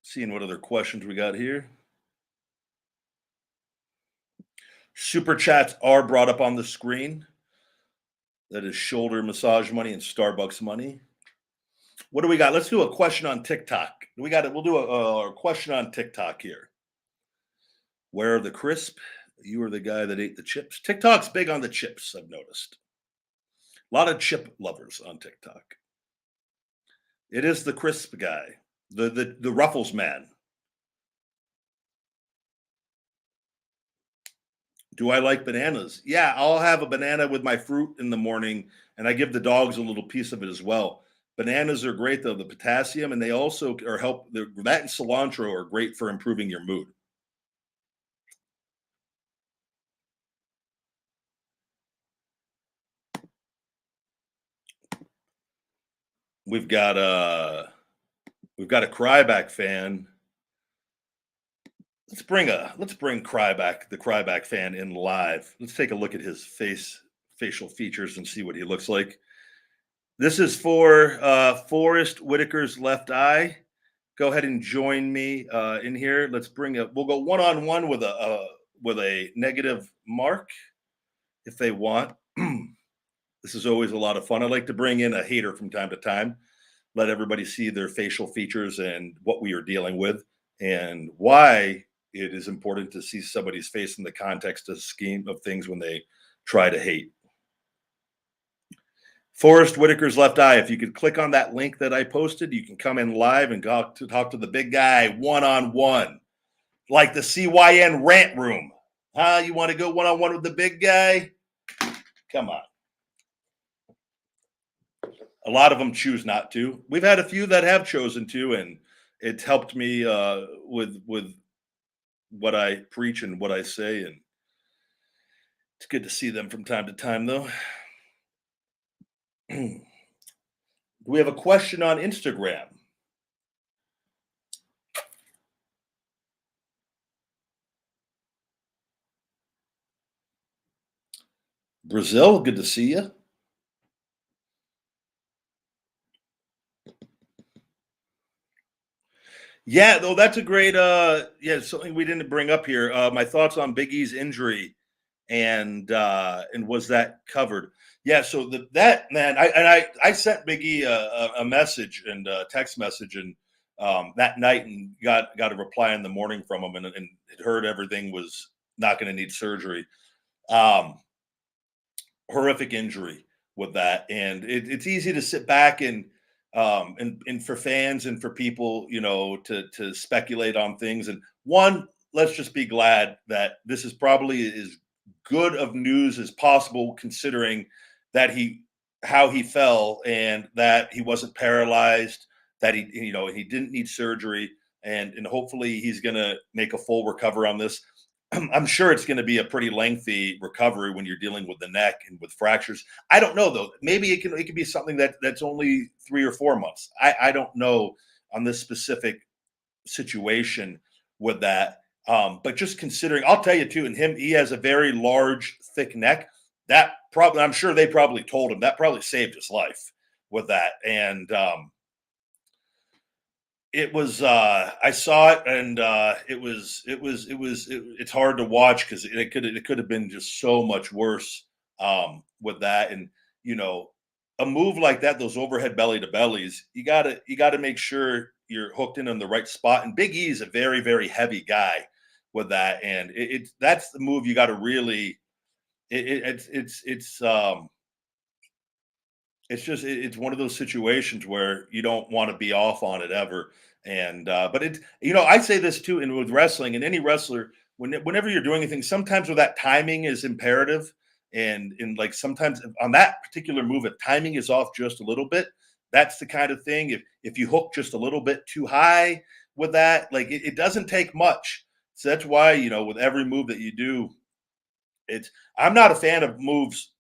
Seeing what other questions we got here. Super chats are brought up on the screen. That is shoulder massage money and Starbucks money. What do we got? Let's do a question on TikTok. We got it. We'll do a question on TikTok here. Where are the crisp? You were the guy that ate the chips. TikTok's big on the chips, I've noticed. A lot of chip lovers on TikTok. It is the crisp guy, the Ruffles man. Do I like bananas? Yeah, I'll have a banana with my fruit in the morning, and I give the dogs a little piece of it as well. Bananas are great though, the potassium, and they also are help. That and cilantro are great for improving your mood. We've got a Cryback fan. Let's bring the Cryback fan in live. Let's take a look at his facial features and see what he looks like. This is for Forrest Whitaker's left eye. Go ahead and join me in here. We'll go one-on-one with a negative mark if they want. This is always a lot of fun. I like to bring in a hater from time to time, let everybody see their facial features and what we are dealing with and why it is important to see somebody's face in the context of scheme of things when they try to hate. Forrest Whitaker's left eye. If you could click on that link that I posted, you can come in live and talk to the big guy one-on-one, like the CYN rant room. You want to go one-on-one with the big guy? Come on. A lot of them choose not to. We've had a few that have chosen to, and it's helped me with what I preach and what I say, and it's good to see them from time to time, though. We have a question on Instagram. Brazil, good to see you. Yeah, though that's a great yeah, something we didn't bring up here. My thoughts on Big E's injury and was that covered? Yeah, so that man, I sent Big E a message and a text message and that night and got a reply in the morning from him and had heard everything was not going to need surgery. Um, Horrific injury with that, and it's easy to sit back and for fans and for people, to speculate on things. And one, let's just be glad that this is probably as good of news as possible, considering that he how he fell and that he wasn't paralyzed, that he didn't need surgery, and hopefully he's going to make a full recovery on this. I'm sure it's going to be a pretty lengthy recovery when you're dealing with the neck and with fractures. I don't know though. Maybe it can be something that's only 3 or 4 months. I don't know on this specific situation with that. But just considering, I'll tell you too, and he has a very large, thick neck. That probably, I'm sure they probably told him that probably saved his life with that. And it was I saw it and it's hard to watch because it could have been just so much worse with that. And you know a move like that, those overhead belly to bellies, you gotta make sure you're hooked in on the right spot. And Big E is a very very heavy guy with that, and that's the move you got to really it's just it's one of those situations where you don't want to be off on it ever. And but I say this too, and with wrestling and any wrestler, whenever you're doing anything, sometimes with that timing is imperative. And like sometimes on that particular move, if timing is off just a little bit, that's the kind of thing. If you hook just a little bit too high with that, like it doesn't take much. So that's why, with every move that you do, it's I'm not a fan of moves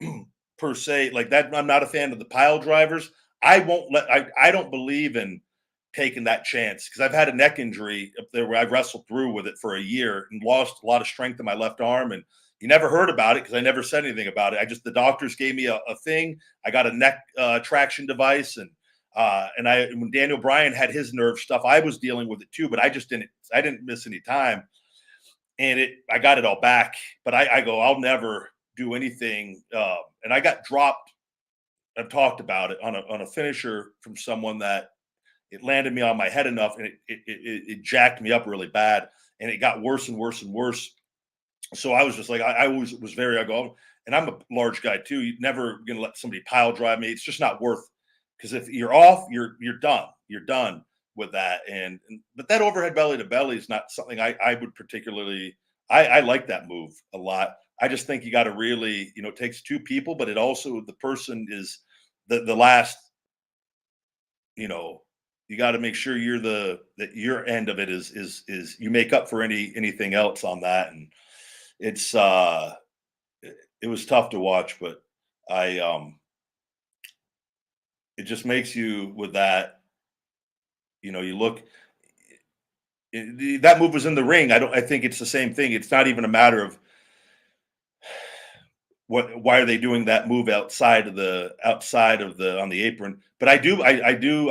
per se like that. I'm not a fan of the pile drivers. I don't believe in taking that chance because I've had a neck injury up there where I wrestled through with it for a year and lost a lot of strength in my left arm. And you never heard about it because I never said anything about it. The doctors gave me a thing. I got a neck traction device, and when Daniel Bryan had his nerve stuff, I was dealing with it too, but I didn't miss any time, and I got it all back. But I go, I'll never do anything. And I got dropped. I've talked about it on a finisher from someone that it landed me on my head enough, and it jacked me up really bad, and it got worse and worse and worse. So I was just like, I always was very, I go, and I'm a large guy too. You're never gonna let somebody pile drive me. It's just not worth, because if you're off, you're done. You're done with that. But that overhead belly to belly is not something I would particularly. I like that move a lot. I just think you got to really, it takes two people, but it also the person is the last, you know, you got to make sure that your end of it is you make up for anything else on that. And it's it was tough to watch, but I it just makes you with that, you look that move was in the ring. I think it's the same thing. It's not even a matter of why are they doing that move outside of the on the apron. But I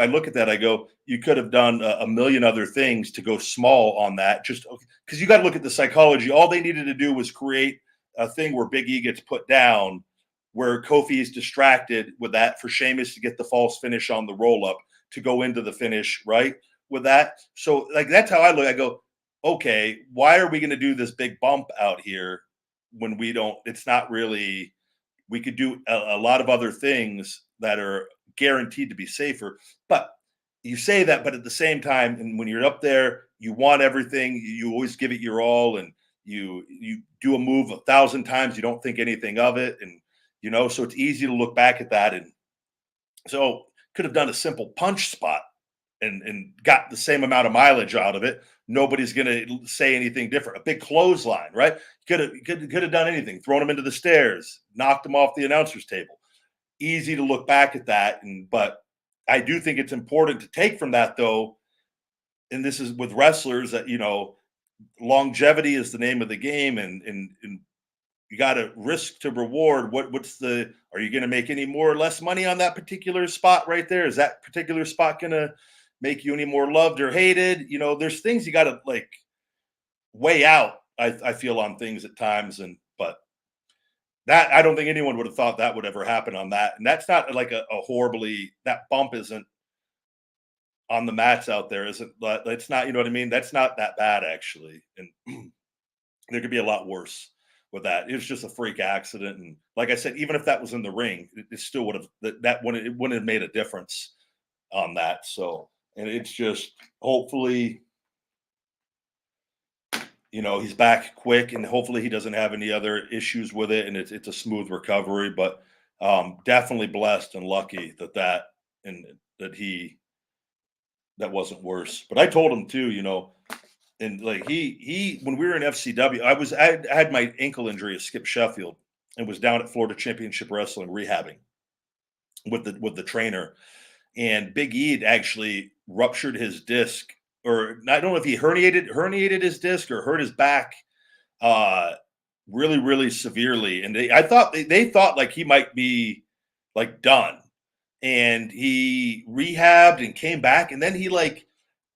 look at that, I go, you could have done a million other things to go small on that, just because you got to look at the psychology. All they needed to do was create a thing where Big E gets put down, where Kofi is distracted with that for Sheamus to get the false finish on the roll up to go into the finish, right? With that. So like that's how I look. I go, okay, why are we going to do this big bump out here when we don't, it's not really, we could do a lot of other things that are guaranteed to be safer. But you say that, but at the same time, and when you're up there, you want everything, you always give it your all, and you do a move 1,000 times, you don't think anything of it. And so it's easy to look back at that. And so could have done a simple punch spot and got the same amount of mileage out of it. Nobody's going to say anything different. A big clothesline, right? Could have done anything. Thrown him into the stairs, knocked him off the announcer's table. Easy to look back at that, but I do think it's important to take from that though. And this is with wrestlers that longevity is the name of the game, and you got to risk to reward. Are you going to make any more or less money on that particular spot right there? Is that particular spot going to make you any more loved or hated? There's things you got to like weigh out. I feel on things at times, but that I don't think anyone would have thought that would ever happen on that. And that's not like a horribly, that bump isn't on the mats out there. Isn't it's not, you know what I mean? That's not that bad actually. And there could be a lot worse with that. It was just a freak accident. And like I said, even if that was in the ring, it still would have, that wouldn't have made a difference on that. So, and it's just hopefully, he's back quick, and hopefully he doesn't have any other issues with it, and it's a smooth recovery. But definitely blessed and lucky that wasn't worse. But I told him too, and like he when we were in FCW, I had my ankle injury at Skip Sheffield and was down at Florida Championship Wrestling rehabbing with the trainer, and Big E had actually ruptured his disc, or I don't know if he herniated his disc or hurt his back really, really severely. And they thought like he might be like done. And he rehabbed and came back, and then he like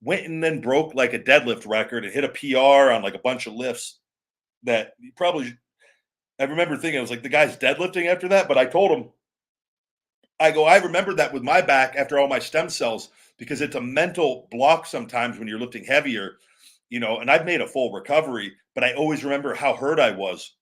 went and then broke like a deadlift record and hit a PR on like a bunch of lifts that he probably, I remember thinking, I was like, the guy's deadlifting after that. But I told him, I remember that with my back after all my stem cells, because it's a mental block sometimes when you're lifting heavier, and I've made a full recovery, but I always remember how hurt I was.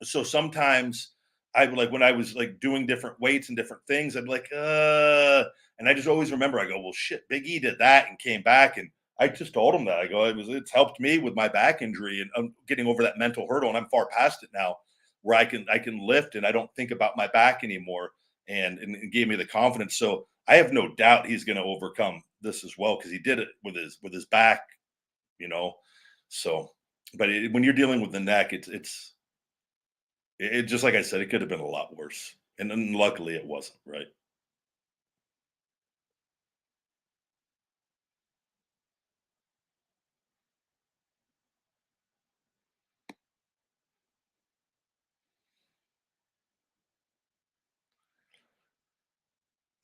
So sometimes I would, like, when I was like doing different weights and different things, I'd be like, and I just always remember, I go, well, shit, Big E did that and came back. And I just told him that. I go, it's helped me with my back injury, and I'm getting over that mental hurdle, and I'm far past it now, where I can lift and I don't think about my back anymore. And it gave me the confidence. So I have no doubt he's going to overcome this as well, because he did it with his back, So, but when you're dealing with the neck, it's just like I said, it could have been a lot worse, and then luckily it wasn't. Right?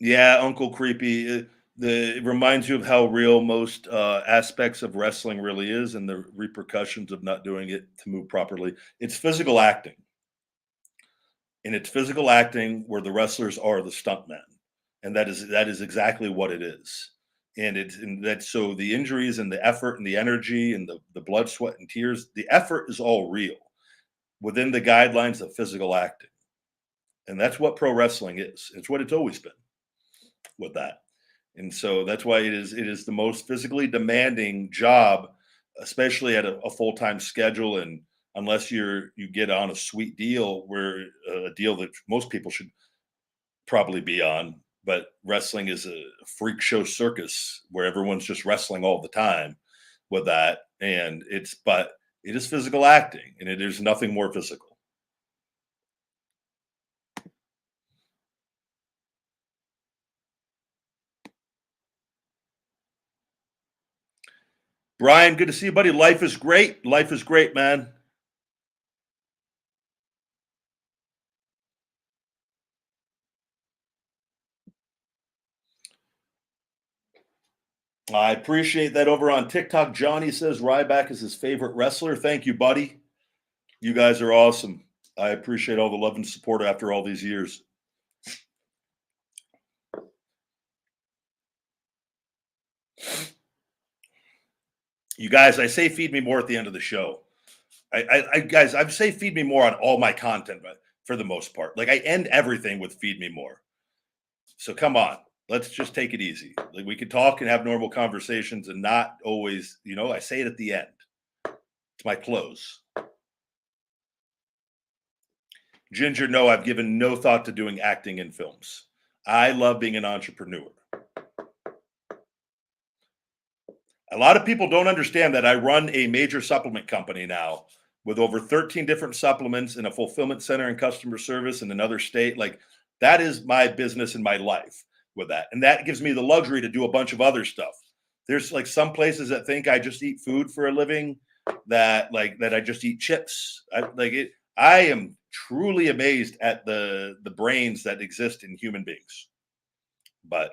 Yeah, Uncle Creepy. It reminds you of how real most aspects of wrestling really is, and the repercussions of not doing it to move properly. It's physical acting, and it's physical acting where the wrestlers are the stuntmen, and that is exactly what it is. And that's so the injuries and the effort and the energy and the blood, sweat, and tears. The effort is all real within the guidelines of physical acting, and that's what pro wrestling is. It's what it's always been with that. And so that's why it is the most physically demanding job, especially at a full-time schedule. And unless you get on a sweet deal, where a deal that most people should probably be on, but wrestling is a freak show circus where everyone's just wrestling all the time with that. And but it is physical acting, and it is nothing more physical. Brian, good to see you, buddy. Life is great. Life is great, man. I appreciate that. Over on TikTok, Johnny says Ryback is his favorite wrestler. Thank you, buddy. You guys are awesome. I appreciate all the love and support after all these years. You guys, I say feed me more at the end of the show. Guys, I say feed me more on all my content, but for the most part, like I end everything with feed me more. So come on, let's just take it easy. Like we could talk and have normal conversations, and not always, I say it at the end. It's my close. Ginger, no, I've given no thought to doing acting in films. I love being an entrepreneur. A lot of people don't understand that I run a major supplement company now with over 13 different supplements in a fulfillment center and customer service in another state. Like that is my business and my life with that. And that gives me the luxury to do a bunch of other stuff. There's like some places that think I just eat food for a living, that I just eat chips. I am truly amazed at the brains that exist in human beings. But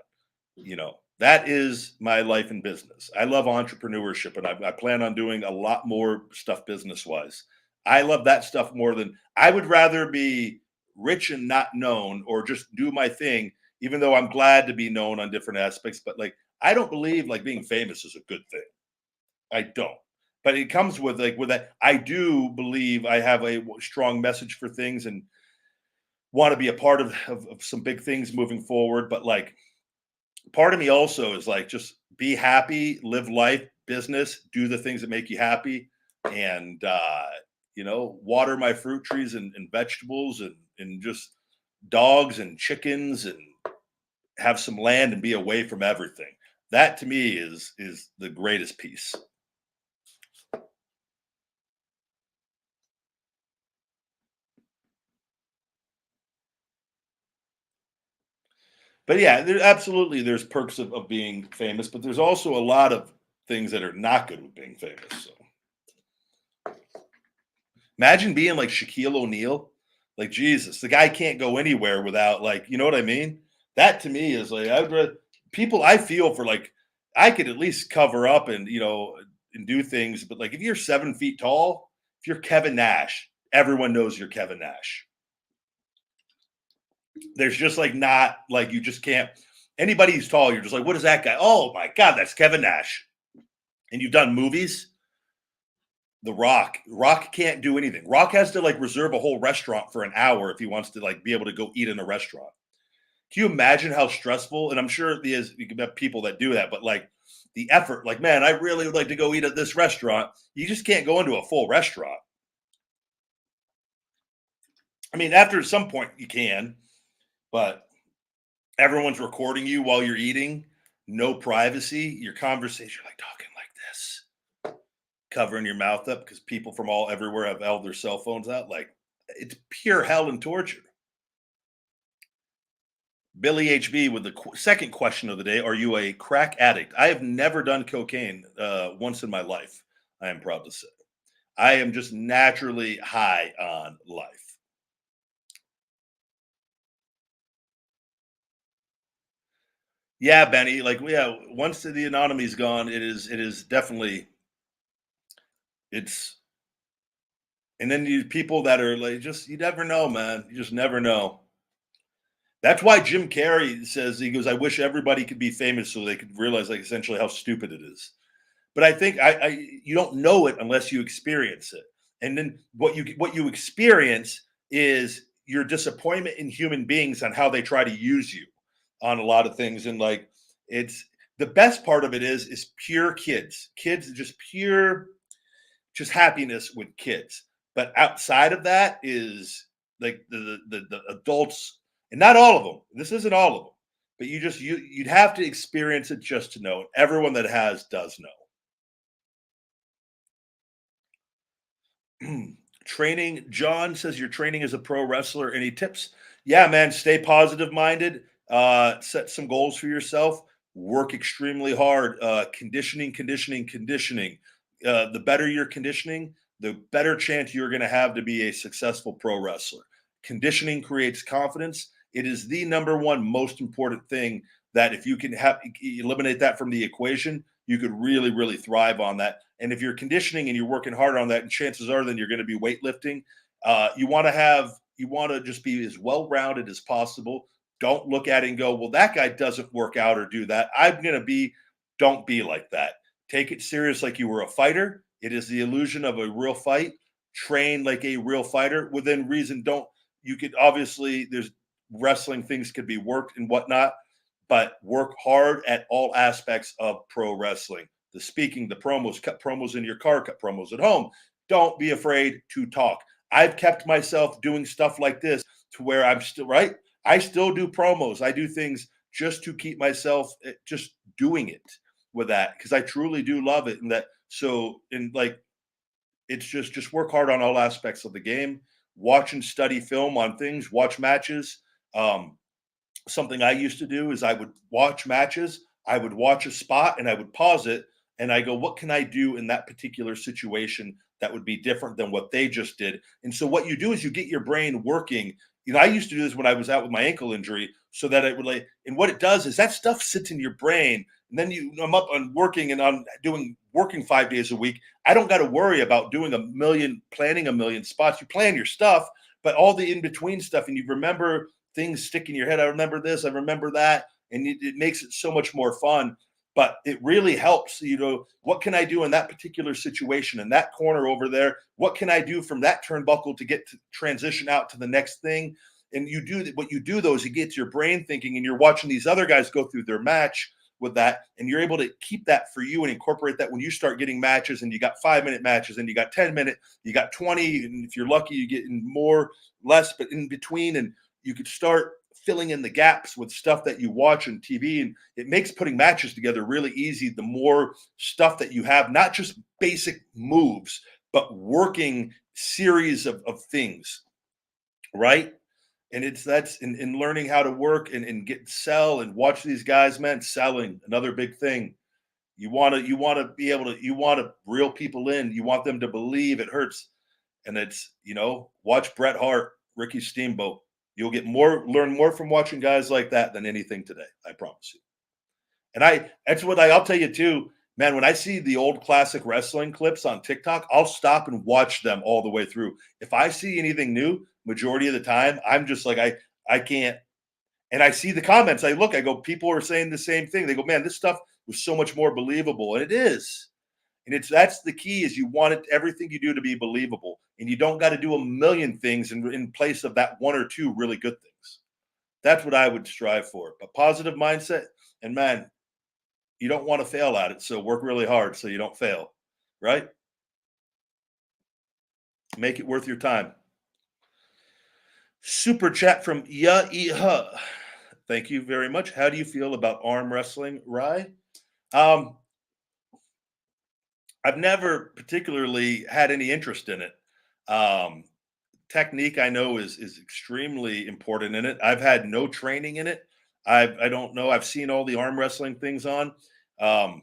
that is my life in business. I love entrepreneurship, and I plan on doing a lot more stuff business wise. I love that stuff more than I would rather be rich and not known or just do my thing, even though I'm glad to be known on different aspects. But like, I don't believe like being famous is a good thing. I don't. But it comes with like with that. I do believe I have a strong message for things and want to be a part of some big things moving forward. But like, part of me also is like just be happy, live life, business, do the things that make you happy, and water my fruit trees and vegetables and just dogs and chickens and have some land and be away from everything. That to me is the greatest piece. But yeah, there's perks of being famous, but there's also a lot of things that are not good with being famous. So imagine being like Shaquille O'Neal. Like Jesus, the guy can't go anywhere without like, you know what I mean? That to me is like people I feel for like I could at least cover up and and do things, but like if you're 7 feet tall, if you're Kevin Nash, everyone knows you're Kevin Nash. There's just like not like you just can't anybody who's tall, you're just like, what is that guy? Oh my god, that's Kevin Nash. And you've done movies. The Rock. Rock can't do anything. Rock has to like reserve a whole restaurant for an hour if he wants to like be able to go eat in a restaurant. Can you imagine how stressful? And I'm sure there's you can have people that do that, but like the effort, like, man, I really would like to go eat at this restaurant. You just can't go into a full restaurant. I mean, after some point you can, but everyone's recording you while you're eating, no privacy, your conversation, like talking like this, covering your mouth up because people from all everywhere have held their cell phones out. Like it's pure hell and torture. Billy HB with the second question of the day: are you a crack addict? I have never done cocaine once in my life. I am proud to say I am just naturally high on life. Yeah, Benny. Like, yeah, once the anonymous's gone, it is definitely it's. And then you people that are like, just you never know, man. You just never know. That's why Jim Carrey says he goes, "I wish everybody could be famous so they could realize like essentially how stupid it is." But I think I you don't know it unless you experience it. And then what you experience is your disappointment in human beings on how they try to use you on a lot of things. And like it's the best part of it is pure kids. Kids just pure just happiness with kids. But outside of that is like the adults, and not all of them. This isn't all of them, but you'd have to experience it just to know. Everyone that has does know. Training. John says you're training as a pro wrestler. Any tips? Yeah, man. Stay positive minded. Set some goals for yourself. Work extremely hard. Conditioning, conditioning, conditioning. The better your conditioning, the better chance you're going to have to be a successful pro wrestler. Conditioning creates confidence. It is the number one most important thing that if you can eliminate that from the equation, you could really, really thrive on that. And if you're conditioning and you're working hard on that, and chances are then you're going to be weightlifting, you want to just be as well rounded as possible. Don't look at it and go, well, that guy doesn't work out or do that. I'm going to be, don't be like that. Take it serious like you were a fighter. It is the illusion of a real fight. Train like a real fighter within reason. You could obviously, there's wrestling things could be worked and whatnot, but work hard at all aspects of pro wrestling. The speaking, the promos, cut promos in your car, cut promos at home. Don't be afraid to talk. I've kept myself doing stuff like this to where I'm still right. I still do promos. I do things just to keep myself just doing it with that because I truly do love it. And that so in like it's just work hard on all aspects of the game, watch and study film on things, watch matches. Um, Something I used to do is I would watch matches, I would watch a spot and I would pause it and I go, what can I do in that particular situation that would be different than what they just did? And so what you do is you get your brain working. You know, I used to do this when I was out with my ankle injury so that it would like, and what it does is that stuff sits in your brain. And then I'm up on working and I'm doing working 5 days a week. I don't got to worry about planning a million spots. You plan your stuff, but all the in between stuff, and you remember things stick in your head. I remember this, I remember that. And it makes it so much more fun. But it really helps, what can I do in that particular situation in that corner over there? What can I do from that turnbuckle to get to transition out to the next thing? And you do what you do, though, is you get your brain thinking and you're watching these other guys go through their match with that. And you're able to keep that for you and incorporate that when you start getting matches and you got 5-minute matches and you got 10-minute, you got 20. And if you're lucky, you get in more, less, but in between. And you could start filling in the gaps with stuff that you watch on TV. And it makes putting matches together really easy. The more stuff that you have, not just basic moves, but working series of things, right? And that's in learning how to work and sell and watch these guys, man. Selling, another big thing. You want to be able to, you want to reel people in. You want them to believe it hurts. And it's, watch Bret Hart, Ricky Steamboat. You'll learn more from watching guys like that than anything today. I promise you. And that's what I'll tell you too, man. When I see the old classic wrestling clips on TikTok, I'll stop and watch them all the way through. If I see anything new, majority of the time, I'm just like, I can't. And I see the comments. I go, people are saying the same thing. They go, man, this stuff was so much more believable. And it is. And that's the key is you want everything you do to be believable. And you don't got to do a million things in place of that one or two really good things. That's what I would strive for. A positive mindset. And man, you don't want to fail at it. So work really hard so you don't fail. Right? Make it worth your time. Super chat from Ya-E-Ha. Thank you very much. How do you feel about arm wrestling, Rye? I've never particularly had any interest in it. Technique I know is extremely important in it. I've had no training in it. I don't know. I've seen all the arm wrestling things on. I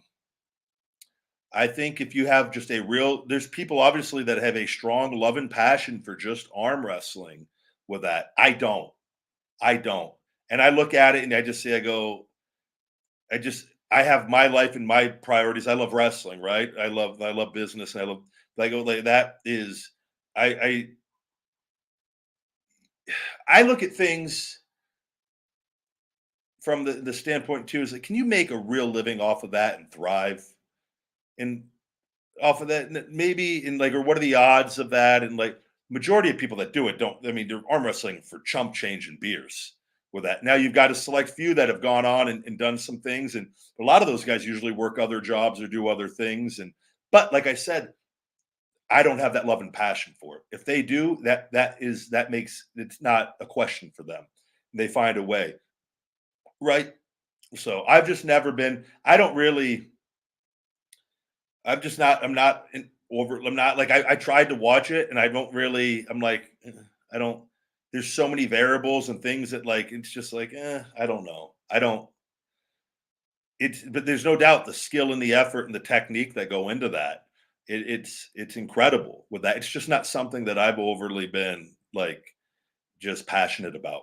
think if you have just there's people obviously that have a strong love and passion for just arm wrestling with that. I don't. And I look at it and I just say, I have my life and my priorities. I love wrestling, right? I love business. And I go like that is, I look at things from the standpoint too, is like, can you make a real living off of that and thrive? And off of that, maybe or what are the odds of that? And majority of people that do it don't, they're arm wrestling for chump change and beers with that. Now you've got a select few that have gone on and done some things. And a lot of those guys usually work other jobs or do other things. But like I said, I don't have that love and passion for it. If they do, that makes it's not a question for them. They find a way. Right. So I've just never been, I don't really, I'm just not, I'm not like, I tried to watch it and I don't really, I'm like, I don't, there's so many variables and things that it's just I don't know. But there's no doubt the skill and the effort and the technique that go into that. It's incredible with that. It's just not something that I've overly been just passionate about.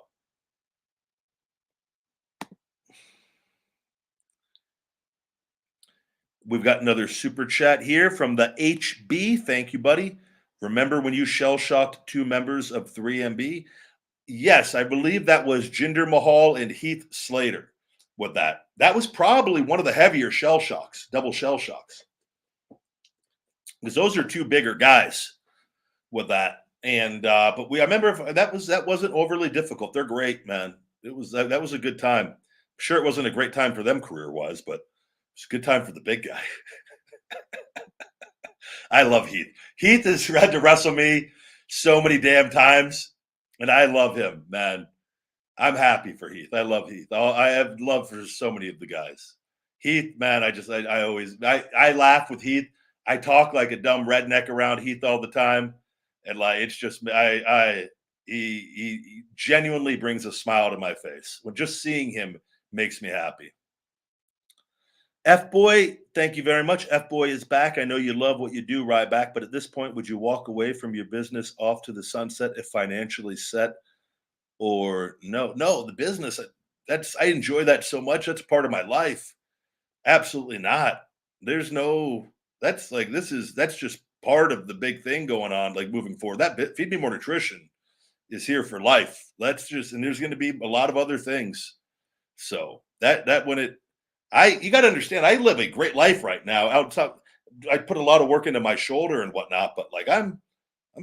We've got another super chat here from the HB. Thank you, buddy. Remember when you shell shocked 2 members of 3MB? Yes, I believe that was Jinder Mahal and Heath Slater with that. That was probably one of the heavier shell shocks, double shell shocks. Because those are 2 bigger guys with that. And but I remember that wasn't overly difficult. They're great, man. That was a good time. I'm sure it wasn't a great time for them career-wise, but it's a good time for the big guy. I love Heath. Heath has had to wrestle me so many damn times, and I love him, man. I'm happy for Heath. I love Heath. I have love for so many of the guys. Heath, man, I always I laugh with Heath. I talk like a dumb redneck around Heath all the time, and like it's just he genuinely brings a smile to my face. When just seeing him makes me happy. F Boy, thank you very much. F Boy is back. I know you love what you do, Ryback, but at this point, would you walk away from your business off to the sunset if financially set? Or no, no, the business, that's I enjoy that so much. That's part of my life. Absolutely not. There's no that's like that's just part of the big thing going on, like moving forward. That bit feed me more nutrition is here for life. Let's just and there's gonna be a lot of other things. So that when it I you gotta understand, I live a great life right now. Outside I put a lot of work into my shoulder and whatnot, but like I'm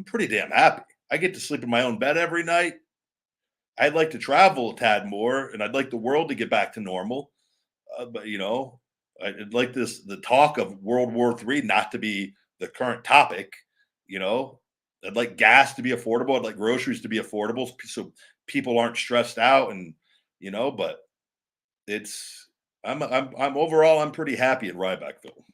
pretty damn happy. I get to sleep in my own bed every night. I'd like to travel a tad more, and I'd like the world to get back to normal. But I'd like the talk of World War III not to be the current topic. You know, I'd like gas to be affordable. I'd like groceries to be affordable, so people aren't stressed out. And but it's I'm overall I'm pretty happy in Rybackville.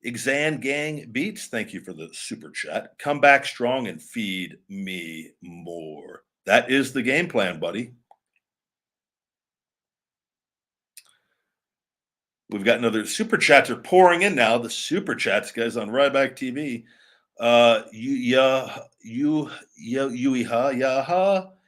Exan Gang Beats, thank you for the super chat. Come back strong and feed me more. That is the game plan, buddy. We've got another super chats are pouring in now. The super chats, guys, on Ryback TV. Yaha,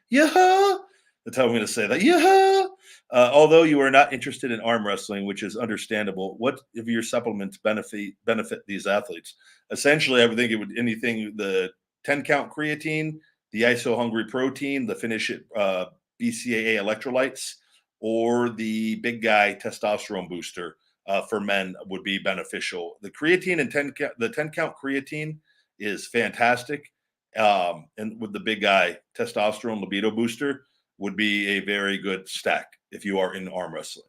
yaha. That's how I'm going to say that. Yaha. Although you are not interested in arm wrestling, which is understandable, what of your supplements benefit these athletes? Essentially, I would think it would anything the 10 count creatine, the ISO hungry protein, the finish it BCAA electrolytes, or the big guy testosterone booster for men would be beneficial. The creatine and the 10 count creatine is fantastic. And with the big guy testosterone libido booster would be a very good stack if you are in arm wrestling.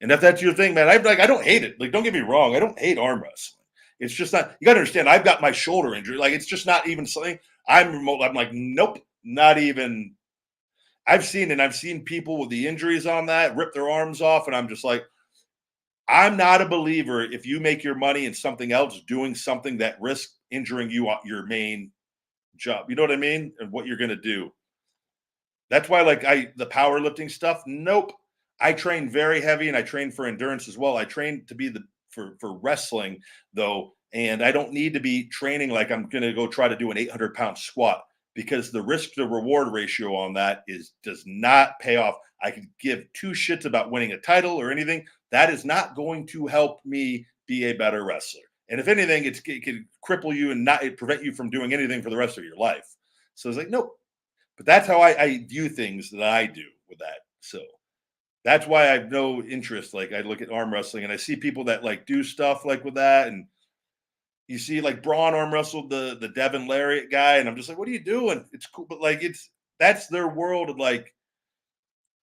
And if that's your thing, man, I don't hate it. Like, don't get me wrong, I don't hate arm wrestling. It's just not. You got to understand. I've got my shoulder injury. Like, it's just not even something. I'm like, nope, not even. I've seen people with the injuries on that rip their arms off, and I'm just like, I'm not a believer if you make your money in something else, doing something that risks injuring you on your main job. You know what I mean? And what you're going to do. That's why, like the powerlifting stuff. Nope. I train very heavy, and I train for endurance as well. I train to be for wrestling though, and I don't need to be training like I'm going to go try to do an 800-pound squat because the risk to reward ratio on that does not pay off. I could give two shits about winning a title or anything. That is not going to help me be a better wrestler. And if anything, it can cripple you and not prevent you from doing anything for the rest of your life. So it's like, nope. But that's how I view things that I do with that. So that's why I have no interest. Like I look at arm wrestling and I see people that like do stuff like with that, and you see like Braun arm wrestled the Devin Lariat guy, and I'm just like, what are you doing? It's cool, but like that's their world of like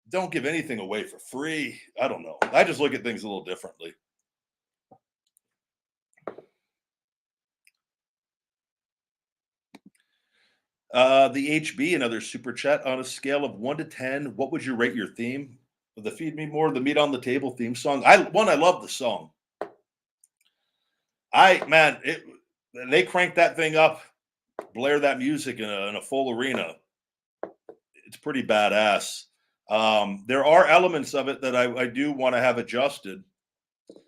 don't give anything away for free. I don't know. I just look at things a little differently. The HB, another super chat on a scale of 1 to 10. What would you rate your theme? The Feed Me More, the Meat on the Table theme song. I love the song. They crank that thing up, blare that music in a full arena. It's pretty badass. There are elements of it that I do want to have adjusted,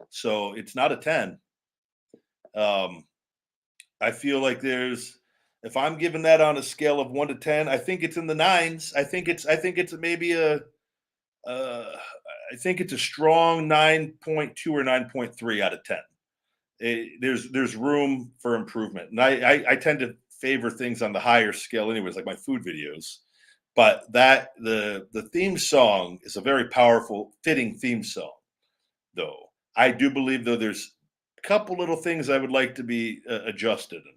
so it's not a 10. Um, I feel like if I'm giving that on a scale of 1 to 10, I think it's in the nines. I think it's maybe uh, I think it's a strong 9.2 or 9.3 out of 10. There's room for improvement, and I tend to favor things on the higher scale, anyways, like my food videos. But the theme song is a very powerful, fitting theme song. Though I do believe though there's a couple little things I would like to be adjusted in it.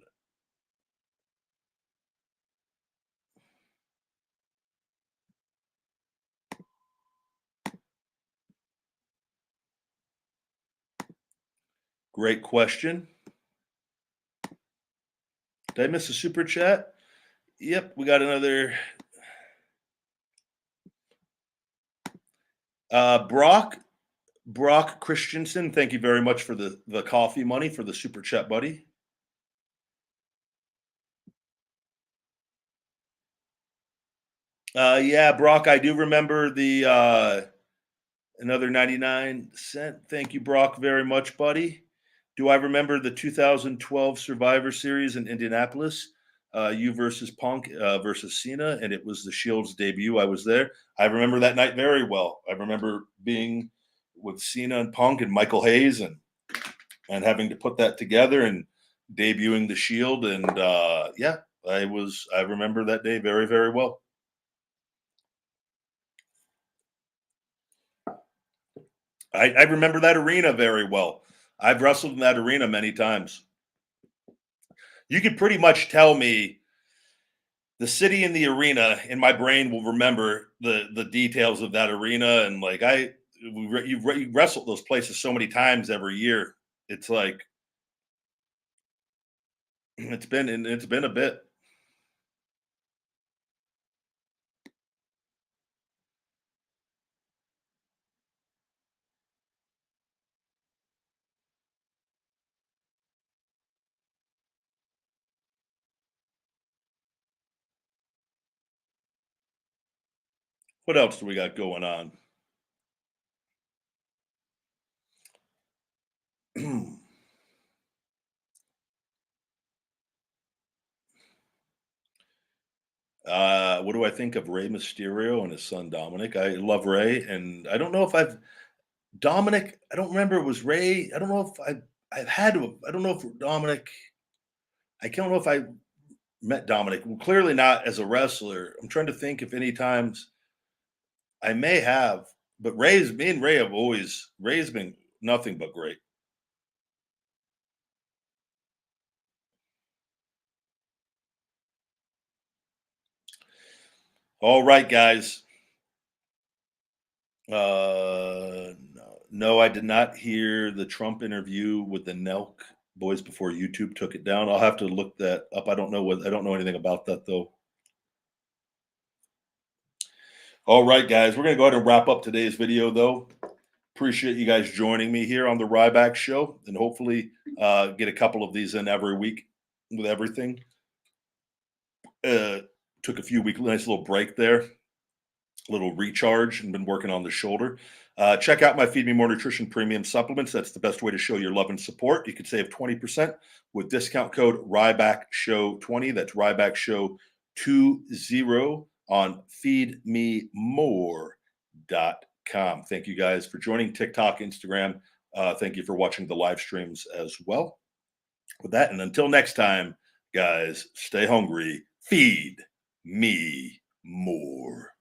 Great question. Did I miss a super chat? Yep, we got another. Brock Christensen, thank you very much for the coffee money for the super chat, buddy. Yeah, Brock, I do remember the another 99 cent. Thank you, Brock, very much, buddy. Do I remember the 2012 Survivor Series in Indianapolis? You versus Punk versus Cena, and it was the Shield's debut. I was there. I remember that night very well. I remember being with Cena and Punk and Michael Hayes and having to put that together and debuting the Shield. And yeah, I remember that day very, very well. I remember that arena very well. I've wrestled in that arena many times. You could pretty much tell me the city and the arena, and my brain will remember the details of that arena. And like you wrestled those places so many times every year. It's like it's been a bit. What else do we got going on? What do I think of Rey Mysterio and his son Dominic? I love Rey, and I don't know if I've Dominic. I don't remember it was Rey. I don't know if I've had to. I don't know if Dominic. I don't know if I met Dominic. Well, clearly not as a wrestler. I'm trying to think if any times I may have, but me and Ray have always Ray's been nothing but great. All right, guys. No, I did not hear the Trump interview with the Nelk boys before YouTube took it down. I'll have to look that up. I don't know anything about that though. All right, guys, we're gonna go ahead and wrap up today's video though. Appreciate you guys joining me here on the Ryback Show, and hopefully get a couple of these in every week with everything. Uh, Took a few weeks, nice little break there, a little recharge, and been working on the shoulder. Check out my Feed Me More Nutrition Premium Supplements. That's the best way to show your love and support. You could save 20% with discount code Ryback Show 20. That's Ryback Show 20 on feedmemore.com. Thank you guys for joining TikTok, Instagram. Thank you for watching the live streams as well. With that, and until next time, guys, stay hungry. Feed me more.